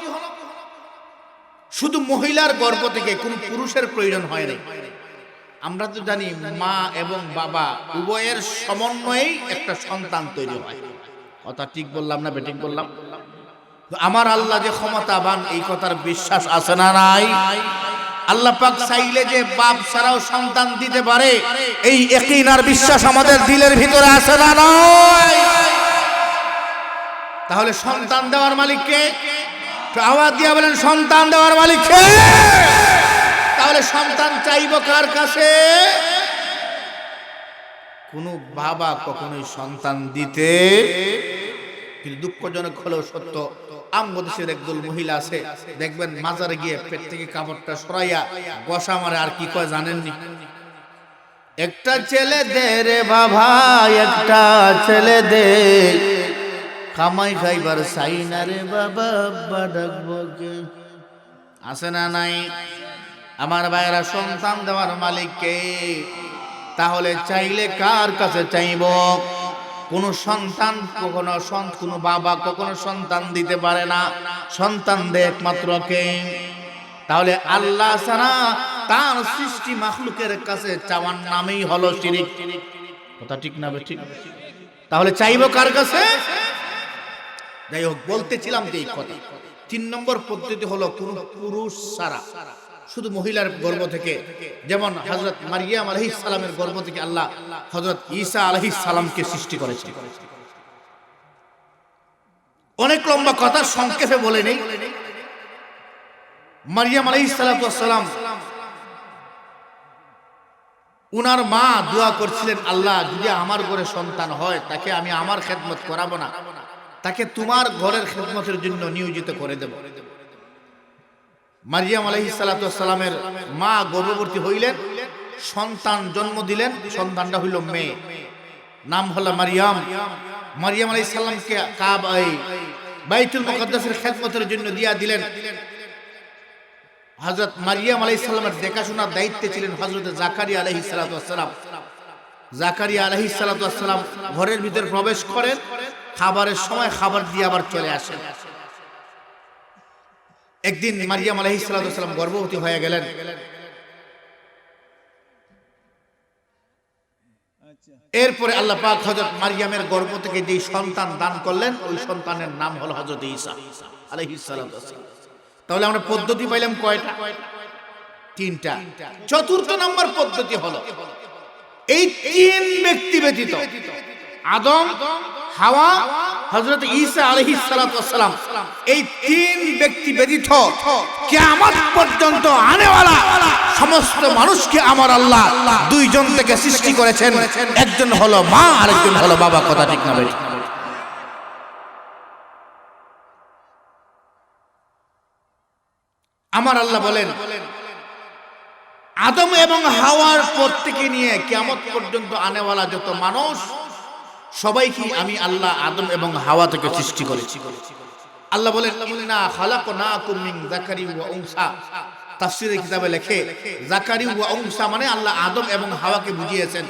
শুধু মহিলার গর্ভ থেকে, কোন পুরুষের প্রয়োজন হয় নাই। আমরা তো জানি মা এবং বাবা উভয়ের সমন্বয়েই একটা সন্তান তৈরি হয়। কথা ঠিক বললাম না বেঠিক বললাম? আমার আল্লাহ যে ক্ষমতাবান, এই কথার বিশ্বাস আছে না নাই? আল্লাহ পাক চাইলে যে বাপ ছাড়াও সন্তান দিতে পারে, এই ইয়াকিন আর বিশ্বাস আমাদের দিলের ভিতরে আছে না নাই? তাহলে সন্তান দেওয়ার মালিক কে? আওয়াজ দিয়া বলেন, সন্তান দেওয়ার মালিক কে? তাহলে সন্তান চাইব কার কাছে? কোন বাবা কখনোই সন্তান দিতে, কিন্তু দুঃখজনক হলেও সত্য, আমগদেশের একদল মহিলা আছে, দেখবেন মাজারে গিয়ে পেট থেকে কাপড়টা সরাইয়া গোসা মারে। আর কি কয় জানেননি? একটা ছেলে দে রে বাবা, একটা ছেলে দে, কামাই খাইবার চাই না রে বাবা, আব্বা ডাকবো কে? আছে না নাই? আমার ভাইরা, সন্তান দেওয়ার মালিক কে? তাহলে চাইলে কার কাছে চাইব? কোন সন্তান কখনো, কোন বাবা কখনো সন্তান দিতে পারে না, সন্তান দেয় একমাত্র কে? তাহলে আল্লাহ ছাড়া তার সৃষ্টি মাখলুকের কাছে চাওয়ার নামই হলো শিরিক। কথা ঠিক না ঠিক? তাহলে চাইবো কার কাছে? যাই হোক, বলতেছিলাম যে এই কথা 3 নম্বর পদ্ধতি হলো কোন পুরুষ ছাড়া শুধু মহিলার গর্ভ থেকে, যেমন হযরত মারিয়াম আলাইহিস সালামের গর্ভ থেকে আল্লাহ হযরত ঈসা আলাইহিস সালামকে সৃষ্টি করেছেন। অনেক লম্বা কথা, সংক্ষেপে বলে নেই। মারিয়াম আলাইহিস সালাম উনার মা দোয়া করছিলেন, আল্লাহ যদি আমার ঘরে সন্তান হয় তাকে আমি আমার খেদমত করাবো না, তাকে তোমার ঘরের খেদমতের জন্য নিয়োজিত করে দেব। মারিয়াম আলাইহিস সালামের মা গর্ভবতী হইলেন, সন্তান জন্ম দিলেন, সন্তানটা হইল মেয়ে, নাম হলো মারিয়াম। মারিয়াম আলাইহিস সালামকে কাবায় বাইতুল মুকাদ্দাসের খেদমতের জন্য দিয়া দিলেন। হযরত মারিয়াম আলাইহিস সালামের দেখাশোনার দায়িত্বে ছিলেন হযরত জাকারিয়া আলাইহিস সালাম। জাকারিয়া আলাইহিস সালাম ঘরের ভিতর প্রবেশ করেন, খাবারের সময় খাবার দিয়ে আবার চলে আসেন। একদিন মারিয়াম আলাইহিস সালাম গর্ভবতী হয়ে গেলেন। এরপরে আল্লাহ পাক হযরত মারিয়ামের গর্ভ থেকে যে সন্তান দান করলেন, ওই সন্তানের নাম হলো হযরত ঈসা আলাইহিস সালাম। তাহলে আমরা পদ্ধতি পাইলাম কয়টা? 3টা। চতুর্থ নম্বর পদ্ধতি হলো এই 3 ব্যক্তি ব্যতীত, আদম, হাওয়া, হযরত ঈসা আলাইহিস সালাম, এই 3 ব্যক্তি ব্যতীত কিয়ামত পর্যন্ত আনেওয়ালা সমস্ত মানুষকে আমার আল্লাহ 2 জন থেকে সৃষ্টি করেছেন। একজন হলো মা, আরেকজন হলো বাবা। কথা ঠিক না ভাই? আমার আল্লাহ বলেন, আদম এবং হাওয়ার পর থেকে নিয়ে কিয়ামত পর্যন্ত আনেওয়ালা যত মানুষ সবাইকে আমি আল্লাহ আদম এবং হাওয়া থেকে সৃষ্টি করেছি। আল্লাহ বলেন, ইন্না খালাকনাকুম মিন যাকারি ওয়া উনসা। তাফসীরের কিতাবে লেখে যাকারি ওয়া উনসা মানে আল্লাহ আদম এবং হাওয়াকে বুঝিয়েছেন।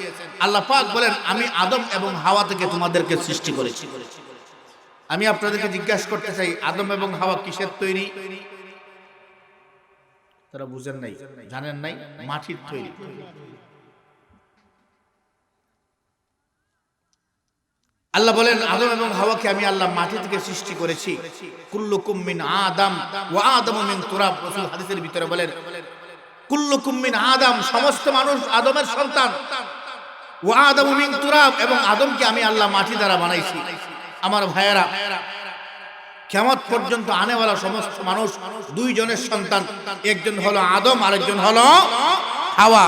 আল্লাহ পাক বলেন, আমি আদম এবং হাওয়া থেকে তোমাদেরকে সৃষ্টি করেছি। আমি আপনাদেরকে জিজ্ঞাসা করতে চাই, আদম এবং হাওয়া কিসের তৈরি? তারা বুঝেন নাই, জানেন নাই? মাটির তৈরি। আল্লাহ বলেন, আদম এবং হাওয়াকে আমি আল্লাহ মাটি থেকে সৃষ্টি করেছি। কুল্লুকুম মিন আদম ওয়া আদমু মিন তুরাব। রাসূল হাদিসের ভিতরে বলেন, কুল্লুকুম মিন আদম, সমস্ত মানুষ আদমের সন্তান, ওয়া আদমু মিন তুরাব, এবং আদমকে আমি আল্লাহ মাটি দ্বারা বানাইছি। আমার ভাইয়েরা, কিয়ামত পর্যন্ত আনেওয়ালা সমস্ত মানুষ 2 জনের সন্তান, একজন হলো আদম, আরেকজন হলো হাওয়া।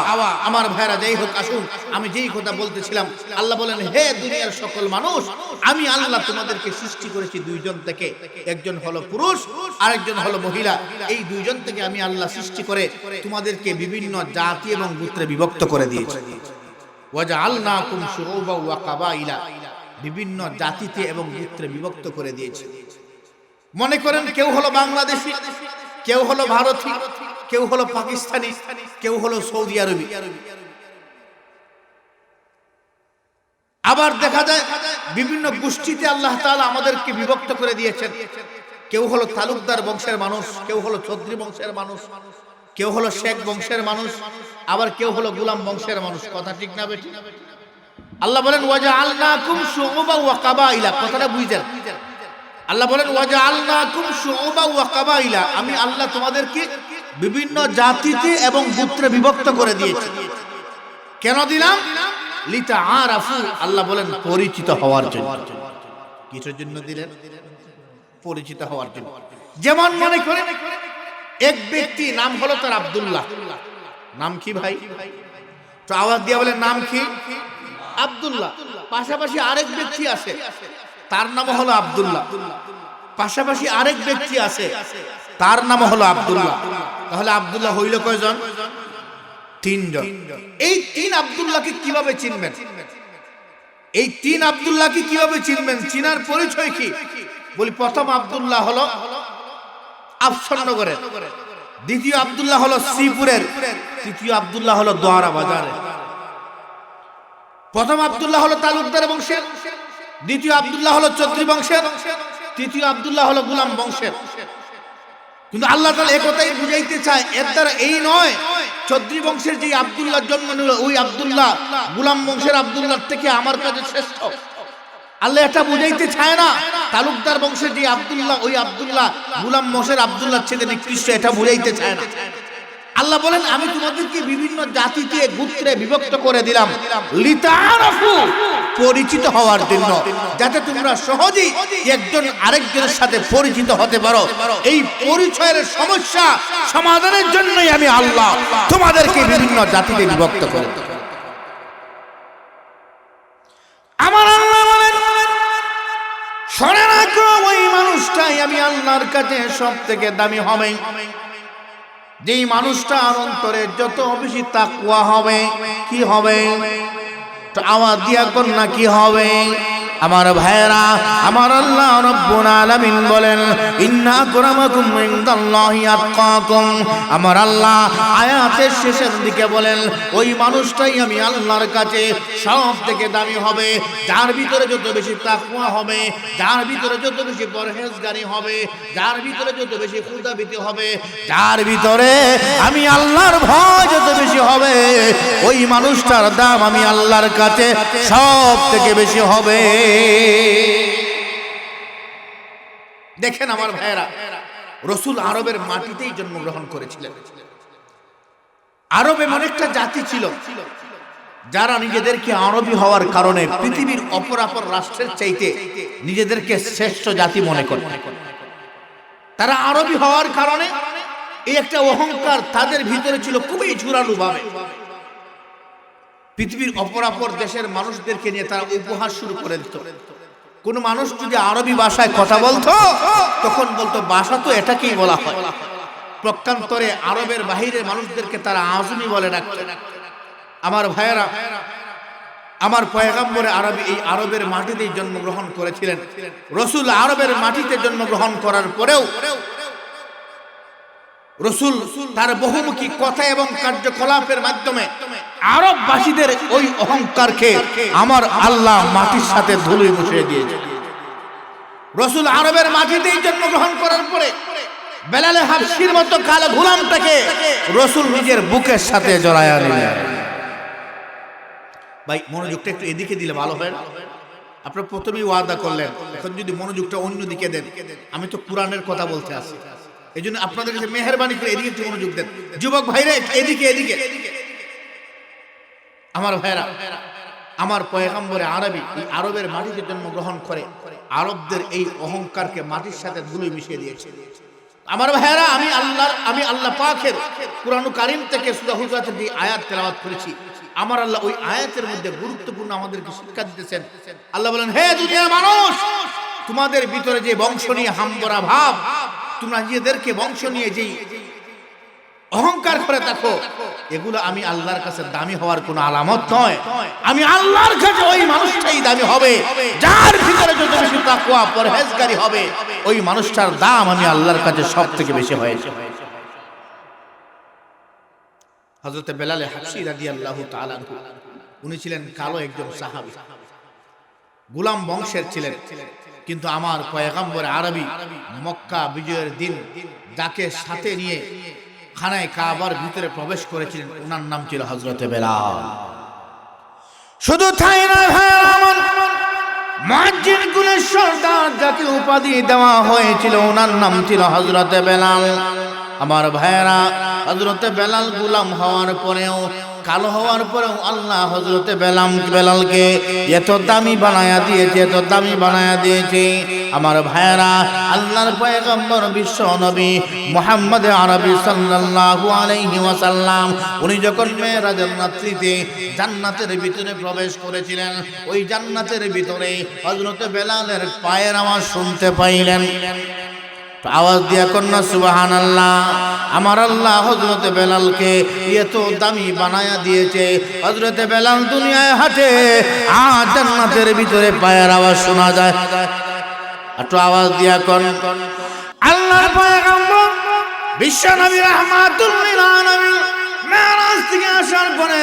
আমার ভাইরা, যাই হোক, আসুন আমি যেই কথা বলতেছিলাম, আল্লাহ বলেন, হে দুনিয়ার সকল মানুষ, আমি আল্লাহ তোমাদেরকে সৃষ্টি করেছি 2 জন থেকে। একজন হলো পুরুষ, আরেকজন হলো মহিলা। এই 2 জন থেকে আমি আল্লাহ সৃষ্টি করে তোমাদেরকে বিভিন্ন জাতি এবং গোত্রে বিভক্ত করে দিয়েছি। ওয়াজআলনাকুম শুউবা ওয়া কাবাইলা, বিভিন্ন জাতিতে এবং গোত্রে বিভক্ত করে দিয়েছি। মনে করেন কেউ হলো বাংলাদেশী, কেউ হলো ভারতী, কেউ হলো পাকিস্তানি, কেউ হলো সৌদি আরবি। আবার দেখা যায় বিভিন্ন গোষ্ঠীতে আল্লাহ তাআলা আমাদেরকে বিভক্ত করে দিয়েছেন। কেউ হলো তালুকদার বংশের মানুষ, কেউ হলো চৌধুরী বংশের মানুষ, কেউ হলো শেখ বংশের মানুষ, আবার কেউ হলো গোলাম বংশের মানুষ। কথা ঠিক না বেঠিক? আল্লাহ বলেন, ওয়াজআলনাকুম শুউবা ওয়া কাবাইলা। কথাটা বুঝেন? আল্লাহ বলেন, ওয়াজআলনাকুম শুউবা ওয়া কাবাইলা, আমি আল্লাহ তোমাদেরকে বিভিন্ন জাতিতে এবং গোত্রে বিভক্ত করে দিয়েছি। কেন দিলাম? লিতাআরাফু, আল্লাহ বলেন পরিচিত হওয়ার জন্য। কিসের জন্য দিলেন? পরিচিত হওয়ার জন্য। যেমন মনে করেন এক ব্যক্তি, নাম হলো তার আব্দুল্লাহ। নাম কি ভাই? তো আওয়াজ দিয়ে বলেন, নাম কি? আব্দুল্লাহ। পাশাপাশি আরেক ব্যক্তি আছে, তার নাম হলো আব্দুল্লাহ। পাশাপাশি আরেক ব্যক্তি আছে, তার নাম হলো আব্দুল্লাহ। তাহলে আব্দুল্লাহ হইল কয়জন? 3 জন। এই 3 আব্দুল্লাহকে কিভাবে চিনবেন? এই 3 আব্দুল্লাহকে কিভাবে চিনবেন? চিনার পরিচয় কি? বলি, প্রথম আব্দুল্লাহ হলো আফসরনগরের, দ্বিতীয় আব্দুল্লাহ হলো শ্রীপুরের, তৃতীয় আব্দুল্লাহ হলো দোয়ারা বাজারে। প্রথম আব্দুল্লাহ হলো তালুকদার বংশের, দ্বিতীয় আব্দুল্লাহ হলো চৌধুরী বংশের, তৃতীয় আব্দুল্লাহ হলো গোলাম বংশের। কিন্তু আল্লাহ তাআলা একথাই বুঝাইতে চায়, এর দ্বারা এই নয় চৌধুরী বংশের যে আব্দুল্লাহ জন্ম নিল, ওই আব্দুল্লাহ গোলাম বংশের আব্দুল্লাহ থেকে আমার কাছে শ্রেষ্ঠ। আল্লাহ এটা বুঝাইতে চায় না তালুকদার বংশের যে আব্দুল্লাহ, ওই আব্দুল্লাহ গোলাম বংশের আব্দুল্লাহ ছেলে নিকৃষ্ট, এটা বুঝাইতে চায় না। আল্লাহ বলেন আমি তোমাদেরকে বিভিন্ন জাতিতে গোত্রে বিভক্ত করে দিলাম লিতারাফু, পরিচিত হওয়ার জন্য, যাতে তোমরা সহজেই একজন আরেকজনের সাথে পরিচিত হতে পারো। এই পরিচয়ের সমস্যা সমাধানের জন্যই আমি আল্লাহ তোমাদেরকে বিভিন্ন জাতিতে বিভক্ত করে। আমার আল্লাহ বলেন শুনে রাখো, ওই মানুষটাই আমি আল্লাহর কাছে সব থেকে দামি হবে, যেই মানুষটার অন্তরে যত বেশি তাকওয়া হবে। কি হবে? তো আওয়াজ দিয়া কন্যা কি হবে? আমার ভাইরা, আমার আল্লাহ রাব্বুল আলামিন বলেন ইন্না আকরামাকুম ইনদাল্লাহি আতকাকুম। আমার আল্লাহ আয়াতের শেষের দিকে বলেন ওই মানুষটাই আমি আল্লাহর কাছে সব থেকে দামি হবে, যার ভিতরে যত বেশি তাকওয়া হবে, যার ভিতরে যত বেশি পরহেজগারি হবে, যার ভিতরে যত বেশি খুদাভীতি হবে, যার ভিতরে আমি আল্লাহর ভয় যত বেশি হবে, ওই মানুষটার দাম আমি আল্লাহর কাছে সব থেকে বেশি হবে। দেখেন আমার ভাইরা, রাসূল আরবের মাটিতেই জন্মগ্রহণ করেছিলেন। আরব এমন একটা জাতি ছিল যারা নিজেদেরকে আরবি হওয়ার কারণে পৃথিবীর অপর রাষ্ট্রের চাইতে নিজেদেরকে শ্রেষ্ঠ জাতি মনে করে। তারা আরবি হওয়ার কারণে এই একটা অহংকার তাদের ভিতরে ছিল খুবই ঝুরালু ভাবে। পৃথিবীর অপর দেশের মানুষদেরকে নিয়ে তারা উপহাস শুরু করে দিত। কোন মানুষ যদি আরবি ভাষায় কথা বলতো তখন বলতো ভাষা তো এটাকেই বলা হয়। প্রকান্তরে আরবের বাহিরের মানুষদেরকে তারা আজমি বলে ডাকত। আমার ভাইয়েরা, আমার পয়গম্বর আরবি এই আরবের মাটিতেই জন্মগ্রহণ করেছিলেন। রাসূল আরবের মাটিতে জন্মগ্রহণ করার পরেও রাসূল তার বহুমুখী কথা এবং কার্যকলাপের মাধ্যমে আরববাসীদের ওই অহংকারকে আমার আল্লাহ মাটির সাথে ধুলোয় মিশিয়ে দিয়েছে। রাসূল আরবের মাটিতেই জন্মগ্রহণ করার পরে বেলালে হাবশির মতো কালো গোলামটাকে রাসূল নিজের বুকের সাথে জড়ায়া নিলেন। ভাই মনোযোগটা একটু এদিকে দিলে ভালো হয় না? আপনারা প্রথমেই ওয়াদা করলেন, এখন যদি মনোযোগটা অন্যদিকে দেন। আমি তো কোরআনের কথা বলতে আসি, এই জন্য আপনাদের কাছে মেহেরবানি করে এদিকে একটু মনোযোগ দেন। যুবক ভাইরা এদিকে এদিকে। আমার ভাইরা, আমার পয়গম্বরে আরবি এই আরবের মাটিতে জন্মগ্রহণ করে আরবদের এই অহংকারকে মাটির সাথে ধুলোয় মিশিয়ে দিয়েছে। আমার ভাইরা, আমি আল্লাহ পাকের কুরআন কারীম থেকে সূরা হুজুরাতের যে আয়াত তেলাওয়াত করেছি, আমার আল্লাহ ওই আয়াতের মধ্যে গুরুত্বপূর্ণ আমাদেরকে শিক্ষা দিতেছেন। আল্লাহ বলেন, হে দুনিয়ার মানুষ, তোমাদের ভিতরে যে বংশ নিয়ে হামবরা ভাব, তোমরা নিজেদেরকে বংশ নিয়ে যেই অহংকার করে থাকো, এগুলো আমি আল্লাহর কাছে দামি হওয়ার কোনো আলামত নয়। আমি আল্লাহর কাছে ওই মানুষটাই দামি হবে যার ভিতরে যত বেশি তাকওয়া পরহেজগারি হবে, ওই মানুষটার দাম আমি আল্লাহর কাছে সব থেকে বেশি হয়েছে। হযরত বেলাল হাবশী রাদিয়াল্লাহু তাআলা আনহু, উনি ছিলেন কালো একজন সাহাবী, গোলাম বংশের ছিলেন। কিন্তু আমার পয়গম্বর আরবি মক্কা বিজয়ের দিন যাকে সাথে নিয়ে খানায় কাবার ভিতরে প্রবেশ করেছিলেন, ওনার নাম ছিল হযরত বেলাল। শুধু তাই না, মুয়াজ্জিন কুলের সর্দার যাকে উপাধি দেওয়া হয়েছিল, ওনার নাম ছিল হযরত বেলাল। আমার ভাইয়েরা, হযরত বেলাল গোলাম হওয়ার পরেও, কালো হওয়ার পরেও আল্লাহ হযরত বেলালকে এত দামি বানায়া দিয়েছে, এত দামি বানায়া দিয়েছে। আমার ভাইয়েরা, আল্লাহর পয়গম্বর বিশ্ব নবী মুহাম্মদ আরবি সাল্লাল্লাহু আলাইহি ওয়াসাল্লাম উনি যখন মেরাজের রাত্রিতে জান্নাতের ভিতরে প্রবেশ করেছিলেন, ওই জান্নাতের ভিতরে হযরত বেলালের পায়ের আওয়াজ শুনতে পাইলেন। আওয়াজ দিয়া কন্যা সুবহানাল্লাহ। আমার আল্লাহ হযরত বেলালকে এত দামি বানায়া দিয়েছে, হযরত বেলাল দুনিয়ায় হাঁটে আর জান্নাতের ভিতরে পায়ের আওয়াজ শোনা যায়। একটু আওয়াজ দিয়া কোন আল্লাহর পয়গম্বর বিশ্ব নবী রাহমাতুল লিল আলামিন মেরাজ থেকে আসার পরে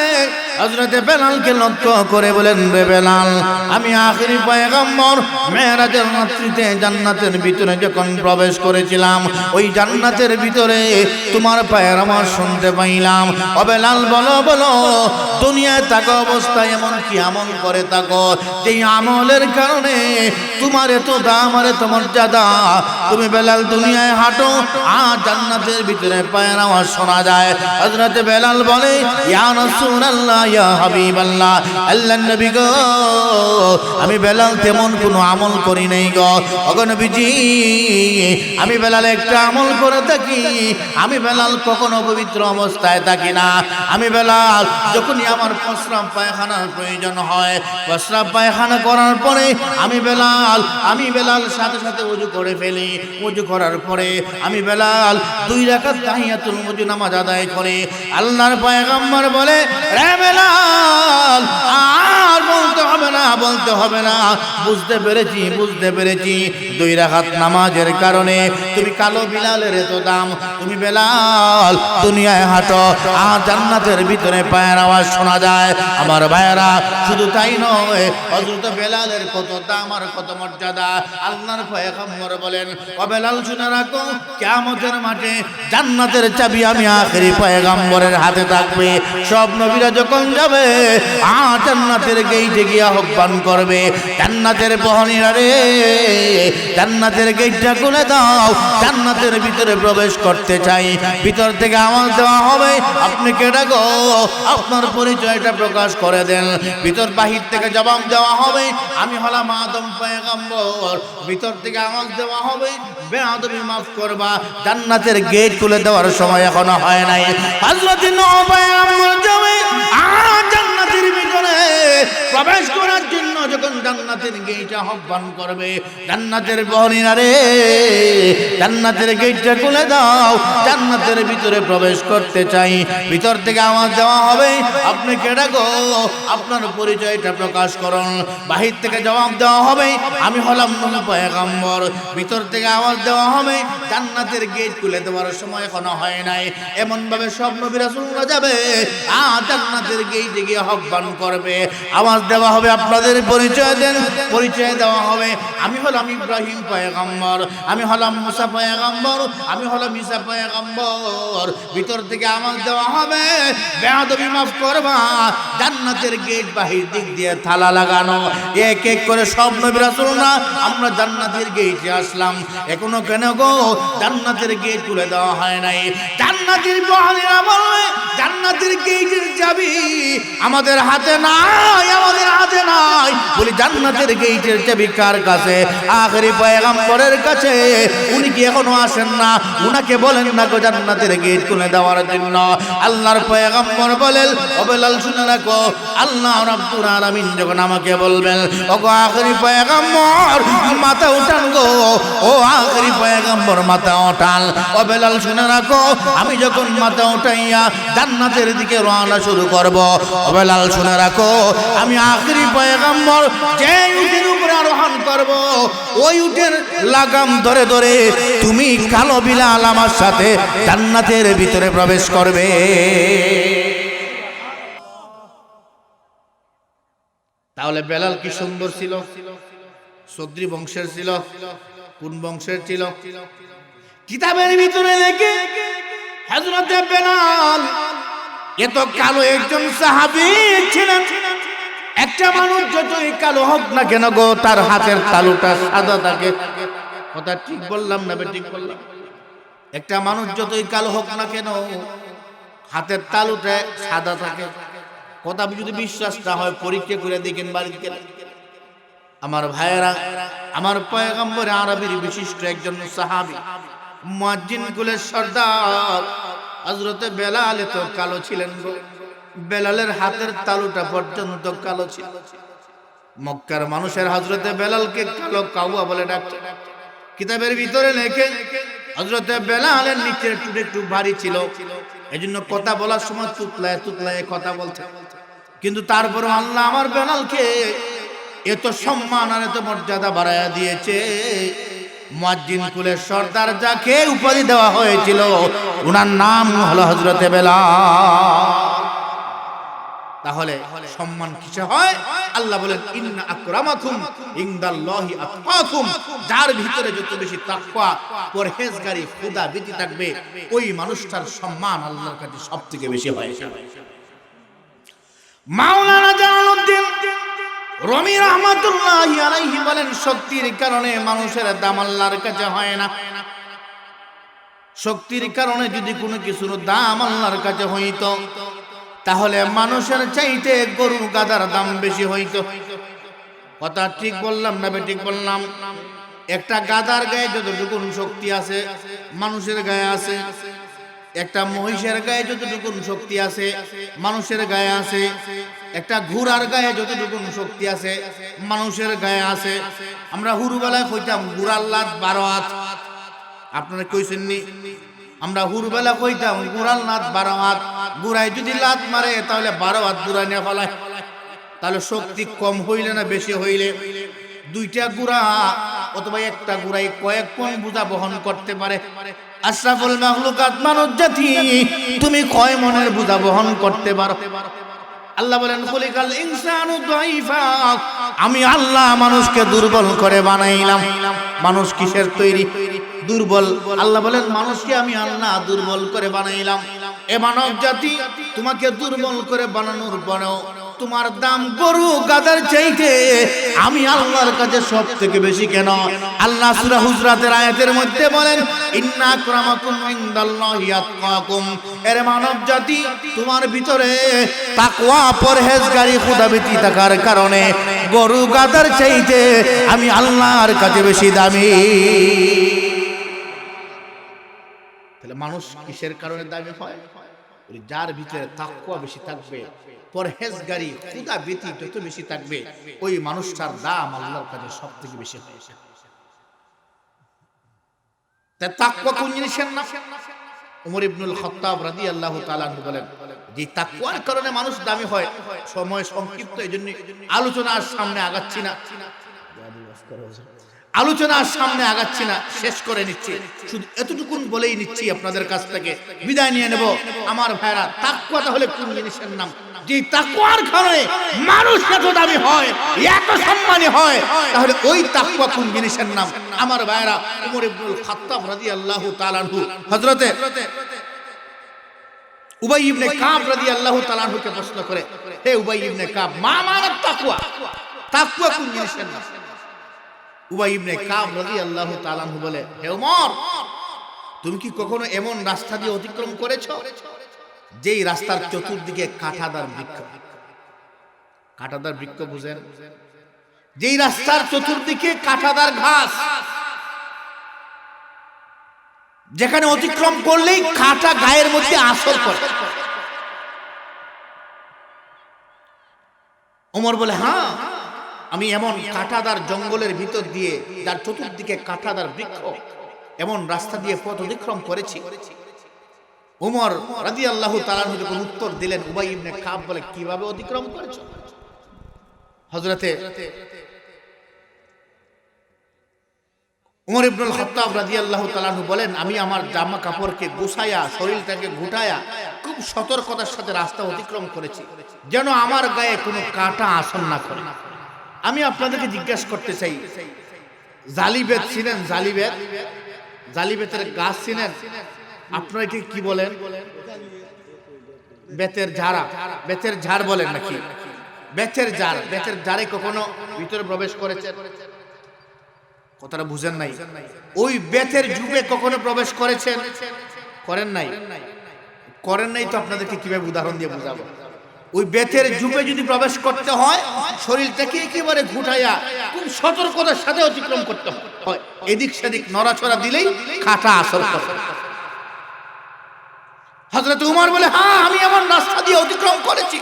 হযরতে বেলালকে লক্ষ্য করে বলেন, রে বেলাল, আমি আখেরি পয়গম্বর মেরাজের রাত্রিতে জান্নাতের ভিতরে যখন প্রবেশ করেছিলাম, ওই জান্নাতের ভিতরে তোমার পায়ের আওয়াজ শুনতে পাইলাম। ও বেলাল, বলো বলো, দুনিয়ায় থাকা অবস্থায় এমন কি আমল করে থাকো যেই আমলের কারণে তোমার এত দাম আর এত মর্যাদা? তুমি বেলাল দুনিয়ায় হাঁটো আর জান্নাতের ভিতরে পায়ের আওয়াজ শোনা যায়। হযরতে বেলাল বলে, ইয়া রাসূলুল্লাহ, ইয়া হাবিবাল্লাহ, আল্লাহর নবী গো, আমি বেলাল তেমন কোনো আমল করি নাই গো। ওগো নবীজি, আমি বেলাল একটা আমল করে থাকি, আমি বেলাল কখনো পবিত্র অবস্থায় থাকি না। আমি বেলাল যখনই আমার প্রস্রাব পায়খানার প্রয়োজন হয়, প্রস্রাব পায়খানা করার পরে আমি বেলাল সাথে সাথে ওযু করে ফেলি। ওযু করার পরে আমি বেলাল 2 রাকাত তাহিয়াতুল ওযু নামাজ আদায় করে আল্লাহর পয়গম্বর বলে, রে বেলাল, আর বলতে হবে না, বুঝতে পেরেছি 2 রাকাত নামাজের কারণে তুমি কালো বিলালের এত দাম। তুমি বেলাল দুনিয়ায় হাঁটো আর জান্নাতের ভিতরে পায়ের আওয়াজ শোনা যায়। আমার ভাইয়েরা, শুধু তাই নয়, হযরত বেলালের কত দাম আর কত মর্যাদা। আল্লাহর পয়গম্বর বলেন, ও বেলাল, শুনে রাখো, কিয়ামতের মাঠে জান্নাতের চাবি আমি আখেরি পয়গম্বরের হাতে থাকবে। সব নবীরা যখন যাবে আর জান্নাতের গেইটে গিয়ে আহ্বান করবে, জান্নাতের বহনীরা রে, জান্নাতের গেটটা খুলে দাও, জান্নাতের ভিতরে প্রবেশ করতে চাই। ভিতর থেকে আওয়াজ দেওয়া হবে, আপনি কেডা গো? আপনার পরিচয়টা প্রকাশ করে দেন। ভিতর বাহির থেকে জবাব দেওয়া হবে, আমি হলাম আদম পয়গম্বর। ভিতর থেকে আওয়াজ দেওয়া হবে, বেয়াদবি মাফ করবা। জান্নাতের গেট খুলে দেওয়ার সময় এখনো হয় নাই। হযরত নূহ পয়গম্বর যাবে আর জান্নাতের ভিতরে প্রবেশ করার জন্য যখন জান্নাতের গেট আহ্বান করবে, জান্নাতের বহনীরা রে, জান্নাতের গেটটা খুলে দাও, জান্নাতের ভিতরে প্রবেশ করতে চাই। ভিতর থেকে আওয়াজ দেওয়া হবে, আপনি কেডা গো? আপনার পরিচয়টা প্রকাশ করুন। বাহির থেকে জবাব দেওয়া হবে, আমি হলাম নূহ পয়গম্বর। ভিতর থেকে আওয়াজ দেওয়া হবে, জান্নাতের গেট খুলে দেওয়ার সময় এখনো হয় নাই। এমন ভাবে সব নবী রাসূলরা যাবে আর জান্নাতের গেটে গিয়ে আহ্বান করবে, আওয়াজ দেওয়া হবে, আপনাদের পরিচয় দেন। পরিচয় দেওয়া হবে, আমি হলাম ইব্রাহিম পয়গম্বর, আমি হলাম মুসা পয়গম্বর, আমি হলাম ঈসা পয়গম্বর। ভিতর থেকে আওয়াজ দেওয়া হবে, বেয়াদবি মাফ করবা। জান্নাতের গেট বাহির দিক দিয়ে তালা লাগানো। এক এক করে সব নবী রাসূলরা আমরা জান্নাতের গেটে আসলাম, এখনো কেন গো জান্নাতের গেট খুলে দেওয়া হয় নাই? জান্নাতের বহনীরা বলবে, জান্নাতের গেটের চাবি আমাদের হাতে নাই, আমাদের হাতে নাই। বলি, জান্নাতের গেটের চাবি কার কাছে? আখেরি পয়গম্বরের কাছে। উনি কি এখনো আসেন না? উনাকে বলেন না গো জান্নাতের গেট খুলে দেওয়ার জন্য। আল্লাহর পয়গম্বর বলেন, ও বেলাল, শুনে রাখো, আল্লাহ রাব্বুল আলামিন যখন আমাকে বলবেন, ও গো আখেরি পয়গম্বর, মাথা উঠান গো, ও আখেরি পয়গম্বর, মাথা উঠান। ও বেলাল, শুনে রাখো, আমি যখন মাথা উঠাইয়া জান্নাতের দিকে রওনা শুরু করব, ও বেলাল, শুনে রাখো, আমি আখেরি পয়গম্বর যে উটের উপরে আরোহণ করব, ওই উটের লাগাম ধরে ধরে তুমি কালো বিলাল আমার সাথে জান্নাতের ভিতরে প্রবেশ করবে। তাহলে বেলাল কি সুন্দর ছিল? সদ্রি বংশের ছিল। কোন বংশের ছিল? কিতাবের ভিতরে লেখে হযরত বেলাল এত কালো একজন সাহাবী ছিলেন। একটা মানুষ যতই কালো হোক না কেন গো, তার হাতের তালুটা সাদা থাকে। কথা ঠিক বললাম না ঠিক বললাম? একটা মানুষ যতই কালো হোক না কেন, হাতের তালুটা সাদা থাকে। কথা যদি বিশ্বাস না হয় পরীক্ষা করে দেখেন বাড়িতে। আমার ভাইয়েরা, আমার পয়গম্বর আরবির বিশিষ্ট একজন সাহাবী, মুয়াজ্জিন কুলের সর্দার হযরত বেলাল তো কালো ছিলেন গো। বেলালের হাতের তালুটা পর্যন্ত কালো ছিল। মক্কার মানুষের হযরত বেলালকে কালো কাউয়া বলে ডাকতো। কিতাবের ভিতরে লেখে হযরত বেলালের নিচের টুট একটু ভারী ছিল, এজন্য কথা বলার সময় তুতলায় তুতলায় কথা বলতে। কিন্তু তারপরে আল্লাহ আমার বেলালকে এত সম্মান আর এত মর্যাদা বাড়ায়া দিয়েছে। মুয়াজ্জিন কুলের সর্দার যাকে উপাধি দেওয়া হয়েছিল, ওনার নাম হলো হযরত বেলাল। তাহলে সম্মান কিসে হয়? আল্লাহ বলেন ইন্না আকরামাকুম ইনদাল্লাহি আতকাকুম, যার ভিতরে যত বেশি তাকওয়া পরহেজগারি খোদা ভীতি থাকবে ওই মানুষটার সম্মান আল্লাহর কাছে সবথেকে বেশি হয়। মাওলানা জালালউদ্দিন রুমি রাহমাতুল্লাহি আলাইহি বলেন, শক্তির কারণে মানুষের দাম আল্লাহর কাছে হয় না। শক্তির কারণে যদি কোনো কিছুর দাম আল্লাহর কাছে হইতো তাহলে মানুষের চাইতে গরু গাধার দাম বেশি হইতো। কথা ঠিক বললাম না ঠিক বললাম? একটা গাধার গায়ে যতটুকু শক্তি আছে মানুষের গায়ে আছে, একটা মহিষের গায়ে যতটুকু শক্তি আছে মানুষের গায়ে আছে, একটা ঘোড়ার গায়ে যতটুকু শক্তি আছে মানুষের গায়ে আছে। আমরা হুরুবেলায় কইতাম ঘোড়ার লাত 12 হাত, আপনারা কইছেননি? আমরা হুরবেলা কইতাম ঘোড়ার লাত 12 হাত। ঘোড়ায় যদি লাত মারে তাহলে 12 হাত ঘোড়া নিয়ে ফেলায়। তাহলে শক্তি কম হইলে না বেশি হইলে? দুইটা ঘোড়া অথবা একটা ঘোড়ায় কয়েক পণ বোঝা বহন করতে পারে। আশরাফুল মাখলুকাত মানব জাতি, তুমি কয় মনের বোঝা বহন করতে পারো? আল্লাহ বলেন খুলিকাল ইনসানু দাইফা, আমি আল্লাহ মানুষকে দুর্বল করে বানাইলাম। মানুষ কিসের তৈরি? দুর্বল। আল্লাহ বলেন মানুষকে আমি আল্লাহ দুর্বল করে বানাইলাম। এ মানব জাতি, তোমাকে দুর্বল করে বানানোর পরেও তোমার দাম গরু গাধার চাইতে আমি আল্লাহর কাছে সব থেকে বেশি কেন? আল্লাহ সূরা হুজরাতের আয়াতের মধ্যে বলেন ইন্না আকরামাকুম ইনদাল্লাহি আতকাকুম, এর মানব জাতি তোমার ভিতরে তাকওয়া পরহেজগারি খোদাভীতি থাকার কারণে গরু গাধার চাইতে আমি আল্লাহর কাছে বেশি দামি। তাহলে মানুষ কিসের কারণে দামি হয়? যার ভিতরে তাকওয়া বেশি থাকবে, পরহেজগারি খোদাভীতি যত বেশি থাকবে ওই মানুষটার দাম আল্লাহর কাছে সবথেকে বেশি হয়। তাই তাকওয়া কোন জিনিসের নাম? ওমর ইবনুল খাত্তাব রাদিয়াল্লাহু তাআলা আনহু বলেন, যে তাকওয়ার কারণে মানুষ দামি হয়। সময় সংক্ষিপ্ত, এজন্য আলোচনার সামনে আগাচ্ছি না, আলোচনার সামনে আগাচ্ছি না, শেষ করে নিচ্ছি। শুধু এতটুকুন বলেই নিচ্ছি, আপনাদের কাছ থেকে বিদায় নিয়ে নেব। আমার ভাইরা, তাকওয়া তাহলে কোন জিনিসের নাম? যে তাকওয়ার কারণে মানুষ এত দামি হয়, এত সম্মানী হয়, তাহলে ওই তাকওয়া কোন জিনিসের নাম? আমার ভাইরা, ওমর ইবনুল খাত্তাব রাদিয়াল্লাহু তাআলা আনহু হযরতে উবাই ইবনে কাব রাদিয়াল্লাহু তাআলা আনহুকে প্রশ্ন করে, হে উবাই ইবনে কাব, মা মানাত তাকওয়া? তাকওয়া কোন জিনিসের নাম? উবাই ইবনে কাব রাদিয়াল্লাহু তাআলা আনহু বলে, হে ওমর, তুমি কি কখনো এমন রাস্তা দিয়ে অতিক্রম করেছো যেই রাস্তার চতুর্দিকে কাঁটাদার বৃক্ষ? কাঁটাদার বৃক্ষ বুঝেন? যেই রাস্তার চতুর্দিকে কাঁটাদার ঘাস, যেখানে অতিক্রম করলেই কাঁটা গায়ের মধ্যে আসর করে। ওমর বলে, হ্যাঁ, আমি এমন কাঁটাদার জঙ্গলের ভিতর দিয়ে, যার চতুর্দিকে কাঁটাদার বৃক্ষ, এমন রাস্তা দিয়ে পথ অতিক্রম করেছি। ওমর রাদিয়াল্লাহু তাআলা আনহু যখন উত্তর দিলেন, উবাই ইবনে কাব বলে, কিভাবে অতিক্রম করেছো? হযরতে ওমর ইবনুল খাত্তাব রাদিয়াল্লাহু তাআলা আনহু বলেন, আমি আমার জামা কাপড়কে গুছায়া, শরীরটাকে গুটায়া খুব সতর্কতার সাথে রাস্তা অতিক্রম করেছি, যেন আমার গায়ে কোনো কাঁটা আসন না করে। আমি আপনাদেরকে জিজ্ঞাসা করতে চাই, জালিবেত চিনেন? জালিবেত, জালিবেতের গাছ চিনেন? আপনারা কি বলেন? বেতের ঝাড়া, বেতের ঝাড় বলেন নাকি? বেতের ঝাড়, বেতের ঝাড়ে কখনো ভিতরে প্রবেশ করেছেন? কথাটা বুঝেন নাই? ওই বেতের ঝুপে কখনো প্রবেশ করেছেন? করেন নাই? করেন নাই তো আপনাদেরকে কিভাবে উদাহরণ দিয়ে বুঝাবো? ওই বেতের ঝুপে যদি প্রবেশ করতে হয়, শরীরটাকে একেবারে ঘুটাইয়া খুব সতর্কতার সাথে অতিক্রম করতে হয়। এদিক সেদিক নড়াচড়া দিলেই কাঁটা আসর করে। হযরত উমর বলে, হ্যাঁ, আমি এমন রাস্তা দিয়ে অতিক্রম করেছি,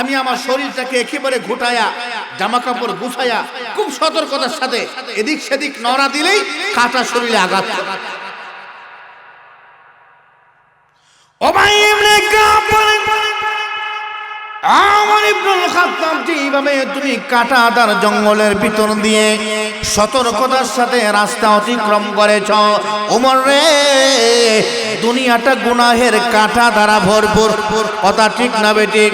আমি আমার শরীরটাকে একেবারে ঘুটাইয়া, জামা কাপড় গুছাইয়া খুব সতর্কতার সাথে এদিক সেদিক নড়া দিলেই কাঁটা শরীরে আঘাত করে। উবাই ইবনে কাব বলেন, ওমর ইবনুল খাত্তাব, যেইভাবে তুমি কাঁটাদার জঙ্গলের ভিতর দিয়ে সতর্কতার সাথে রাস্তা অতিক্রম করেছ। ওমর রে, দুনিয়াটা গুনাহের কাঁটা দ্বারা ভরপুর, কথা ঠিক না বেঠিক?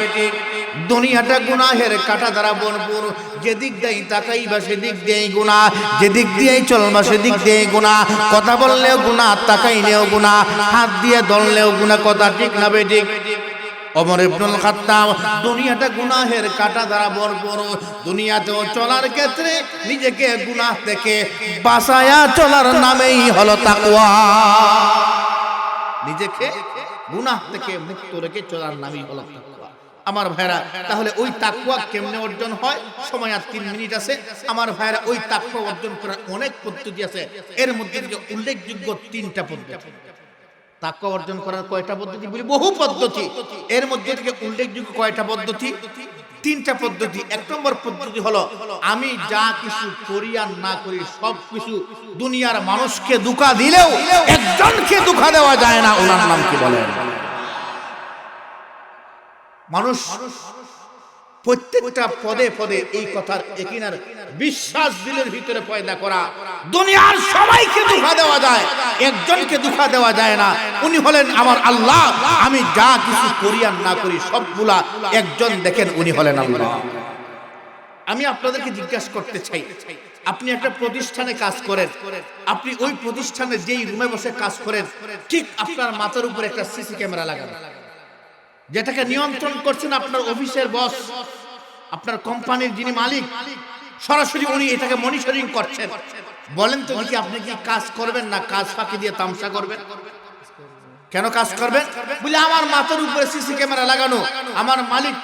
দুনিয়াটা গুনাহের কাঁটা দ্বারা ভরপুর। যেদিক দিয়ে তাকাইবা সেদিক দিয়েই গুনাহ, যেদিক দিয়েই চলবা সেদিক দিয়েই গুনাহ। কথা বললেও গুনাহ, তাকাইলেও গুনাহ, হাত দিয়ে ধরলেও গুনাহ, কথা ঠিক না বেঠিক? ওমর ইবনুল খাত্তাব, দুনিয়াটা গুনাহের কাঁটা দ্বারা ভরপুর। দুনিয়াতেও চলার ক্ষেত্রে নিজেকে গুনাহ থেকে বাঁচায়া চলার নামেই হলো তাকওয়া। নিজেকে গুনাহ থেকে মুক্ত রেখে চলার নামই হলো তাকওয়া। আমার ভাইরা, তাহলে ওই তাকওয়া কেমনে অর্জন হয়? সময় আর 3 মিনিট আছে। আমার ভাইরা, ওই তাকওয়া অর্জন করার অনেক পদ্ধতি আছে। এর মধ্যে থেকে উল্লেখযোগ্য 3টা পদ্ধতি। তাকওয়া অর্জন করার কয়টা পদ্ধতি বলি? বহু পদ্ধতি। এর মধ্যে থেকে উল্লেখযোগ্য কয়টা পদ্ধতি? 3টা পদ্ধতি। 1 নম্বর পদ্ধতি হলো, আমি যা কিছু করি আর না করি সব কিছু দুনিয়ার মানুষকে ধোঁকা দিলেও একজনকে ধোঁকা দেওয়া যায় না। ওনার নাম কি বলেন? মানুষ প্রত্যেকটা পদে পদে এই কথার একিনার বিশ্বাস দিলের ভিতরে পয়দা করা, দুনিয়ার সবাইকে ধোঁকা দেওয়া যায়, একজনকে ধোঁকা দেওয়া যায় না। উনি হলেন আমার আল্লাহ। আমি যা কিছু করি আর না করি সবগুলা একজন দেখেন, উনি হলেন আল্লাহ। আমি আপনাদেরকে জিজ্ঞাসা করতে চাই, আপনি একটা প্রতিষ্ঠানে কাজ করেন, আপনি ওই প্রতিষ্ঠানে যেই রুমে বসে কাজ করেন, ঠিক আপনার মাথার উপরে একটা সিসি ক্যামেরা লাগানো, যেটাকে নিয়ন্ত্রণ করছেন আপনার অফিসের বস, আপনার কোম্পানির যিনি মালিক, সরাসরি উনি এটাকে মনিটরিং করছেন। বলেন তো কি আপনি কি কাজ করবেন না কাজ ফাঁকি দিয়ে তামসা করবেন? কেন কাজ করবেন? বলে আমার মাথার উপরে সিসি ক্যামেরা লাগানো, আমার মালিক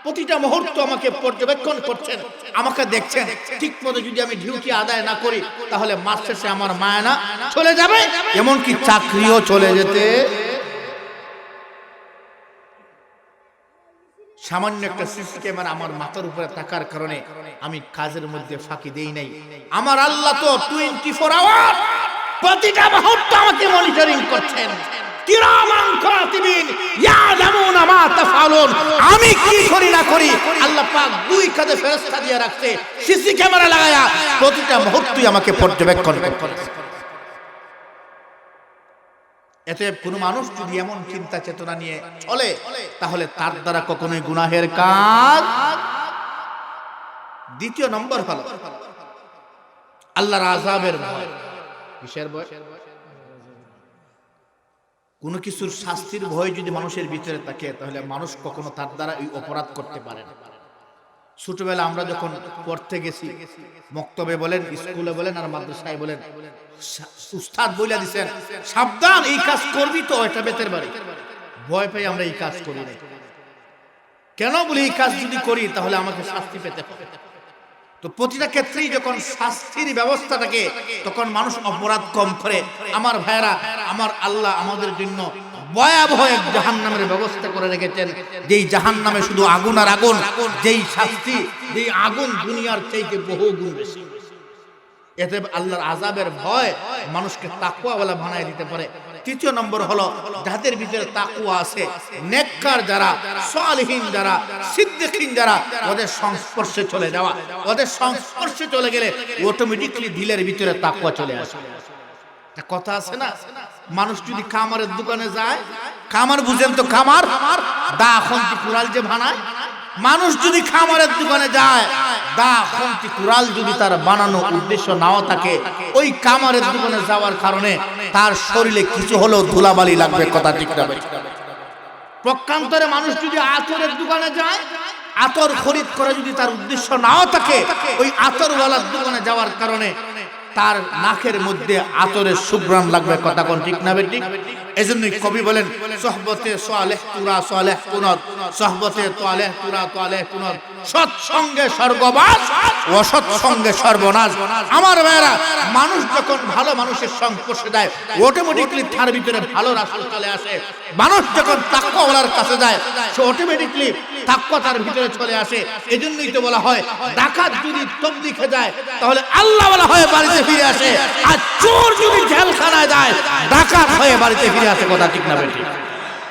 প্রতিটা মুহূর্ত আমাকে পর্যবেক্ষণ করছেন, আমাকে দেখছেন। ঠিক মতো যদি আমি ডিউটি আদায় না করি তাহলে মাস শেষে আমার মায়না চলে যাবে, এমনকি চাকরিও চলে যেতে। সামান্য একটা সিসি ক্যামেরা আমার মাথার উপরে থাকার কারণে আমি কাজের মধ্যে ফাঁকি দেই নাই। আমার আল্লাহ তো 24 আওয়ার প্রতিটা মুহূর্ত আমাকে মনিটরিং করছেন। কিরামান কাতিবিন ইয়ালামুনা মা তাফআলুন। আমি কি করি না করি আল্লাহ পাক 2 কাঁধে ফেরেশতা দিয়ে রাখছে, সিসি ক্যামেরা লাগায়া প্রতিটা মুহূর্তই আমাকে পর্যবেক্ষণ করছে। এতে কোনো মানুষ যদি এমন চিন্তা চেতনা নিয়ে চলে তাহলে তার দ্বারা কখনোই গুনাহের কাজ। দ্বিতীয় নম্বর হলো আল্লাহর আযাবের ভয়। কিসের ভয়? কোনো কিছুর শাস্তির ভয় যদি মানুষের ভিতরে থাকে তাহলে মানুষ কখনো তার দ্বারা এই অপরাধ করতে পারে না। ছোটবেলা আমরা যখন পড়তে গেছি, মক্তবে বলেন, স্কুলে বলেন আর মাদ্রাসায় বলেন, উস্তাদ বলে দিয়েছেন সাবধান, এই কাজ করবি তো এটা বেতের বাড়ি। ভয় পেয়ে আমরা এই কাজ করি না। কেন বলি? এই কাজ যদি করি তাহলে আমাকে শাস্তি পেতে হবে। তো প্রতিটা ক্ষেত্রেই যখন শাস্তির ব্যবস্থা থাকে তখন মানুষ অপরাধ কম করে। আমার ভাইরা, আমার আল্লাহ আমাদের জন্য ভয়াবহ এক জাহান্নামের ব্যবস্থা করে রেখেছেন, যেই জাহান্নামে শুধু আগুন আর আগুন, যেই শাস্তি, যেই আগুন দুনিয়ার চাইতে বহু গুণ বেশি। এতে আল্লাহর আযাবের ভয় মানুষকে তাকওয়াওয়ালা বানায় দিতে পারে। তৃতীয় নম্বর হলো যাদের ভিতরে তাকওয়া আছে, নেককার যারা, সালিহিন যারা, সিদ্দিকিন যারা, ওদের সংস্পর্শে চলে যাওয়া। ওদের সংস্পর্শে চলে গেলে অটোমেটিক্যালি দিলের ভিতরে তাকওয়া চলে আসে। একটা কথা আছে না, মানুষ যদি কামারের দোকানে যায়, কামার বুঝেন তো, কামার দা খন্তি কুড়াল যে বানায়, মানুষ যদি খামারের দোকানে যায়, দা খন্তি কুড়াল যদি তার বানানো উদ্দেশ্য নাও থাকে, ওই কামারের দোকানে যাওয়ার কারণে তার শরীরে কিছু হলেও ধুলাবালি লাগবে, কথা ঠিক না? প্রকান্তরে মানুষ যদি আতরের দোকানে যায়, আতর খরিদ করে যদি তার উদ্দেশ্য নাও থাকে, ওই আতরওয়ালার দোকানে যাওয়ার কারণে তার নাকের মধ্যে আতরের সুঘ্রাণ লাগবে, কথা কোন ঠিক না বেঠিক? এজন্যই কবি বলেন, সোহবতে সালেহ তুরা সালেহ কুনত, সোহবতে তালেহ তুরা তালেহ কুনত, সৎসঙ্গে স্বর্গবাস, অসৎ সঙ্গে সর্বনাশ। আমার ভাইরা, মানুষ যখন ভালো মানুষের সংস্পর্শে যায় অটোমেটিক্যালি তার ভিতরে ভালো রাসূল চলে আসে। মানুষ যখন তাকওয়াওয়ালার কাছে যায় সে অটোমেটিক্যালি তাকওয়া তার ভিতরে চলে আসে। এজন্যই তো বলা হয় ডাকাত যদি তবলিগে যায় তাহলে আল্লাহওয়ালা হয়ে বাড়িতে ফিরে আসে, আর চোর যদি জেলখানায় যায় ডাকাত হয়ে বাড়িতে ফিরে আসে, কথা ঠিক না বেঠিক?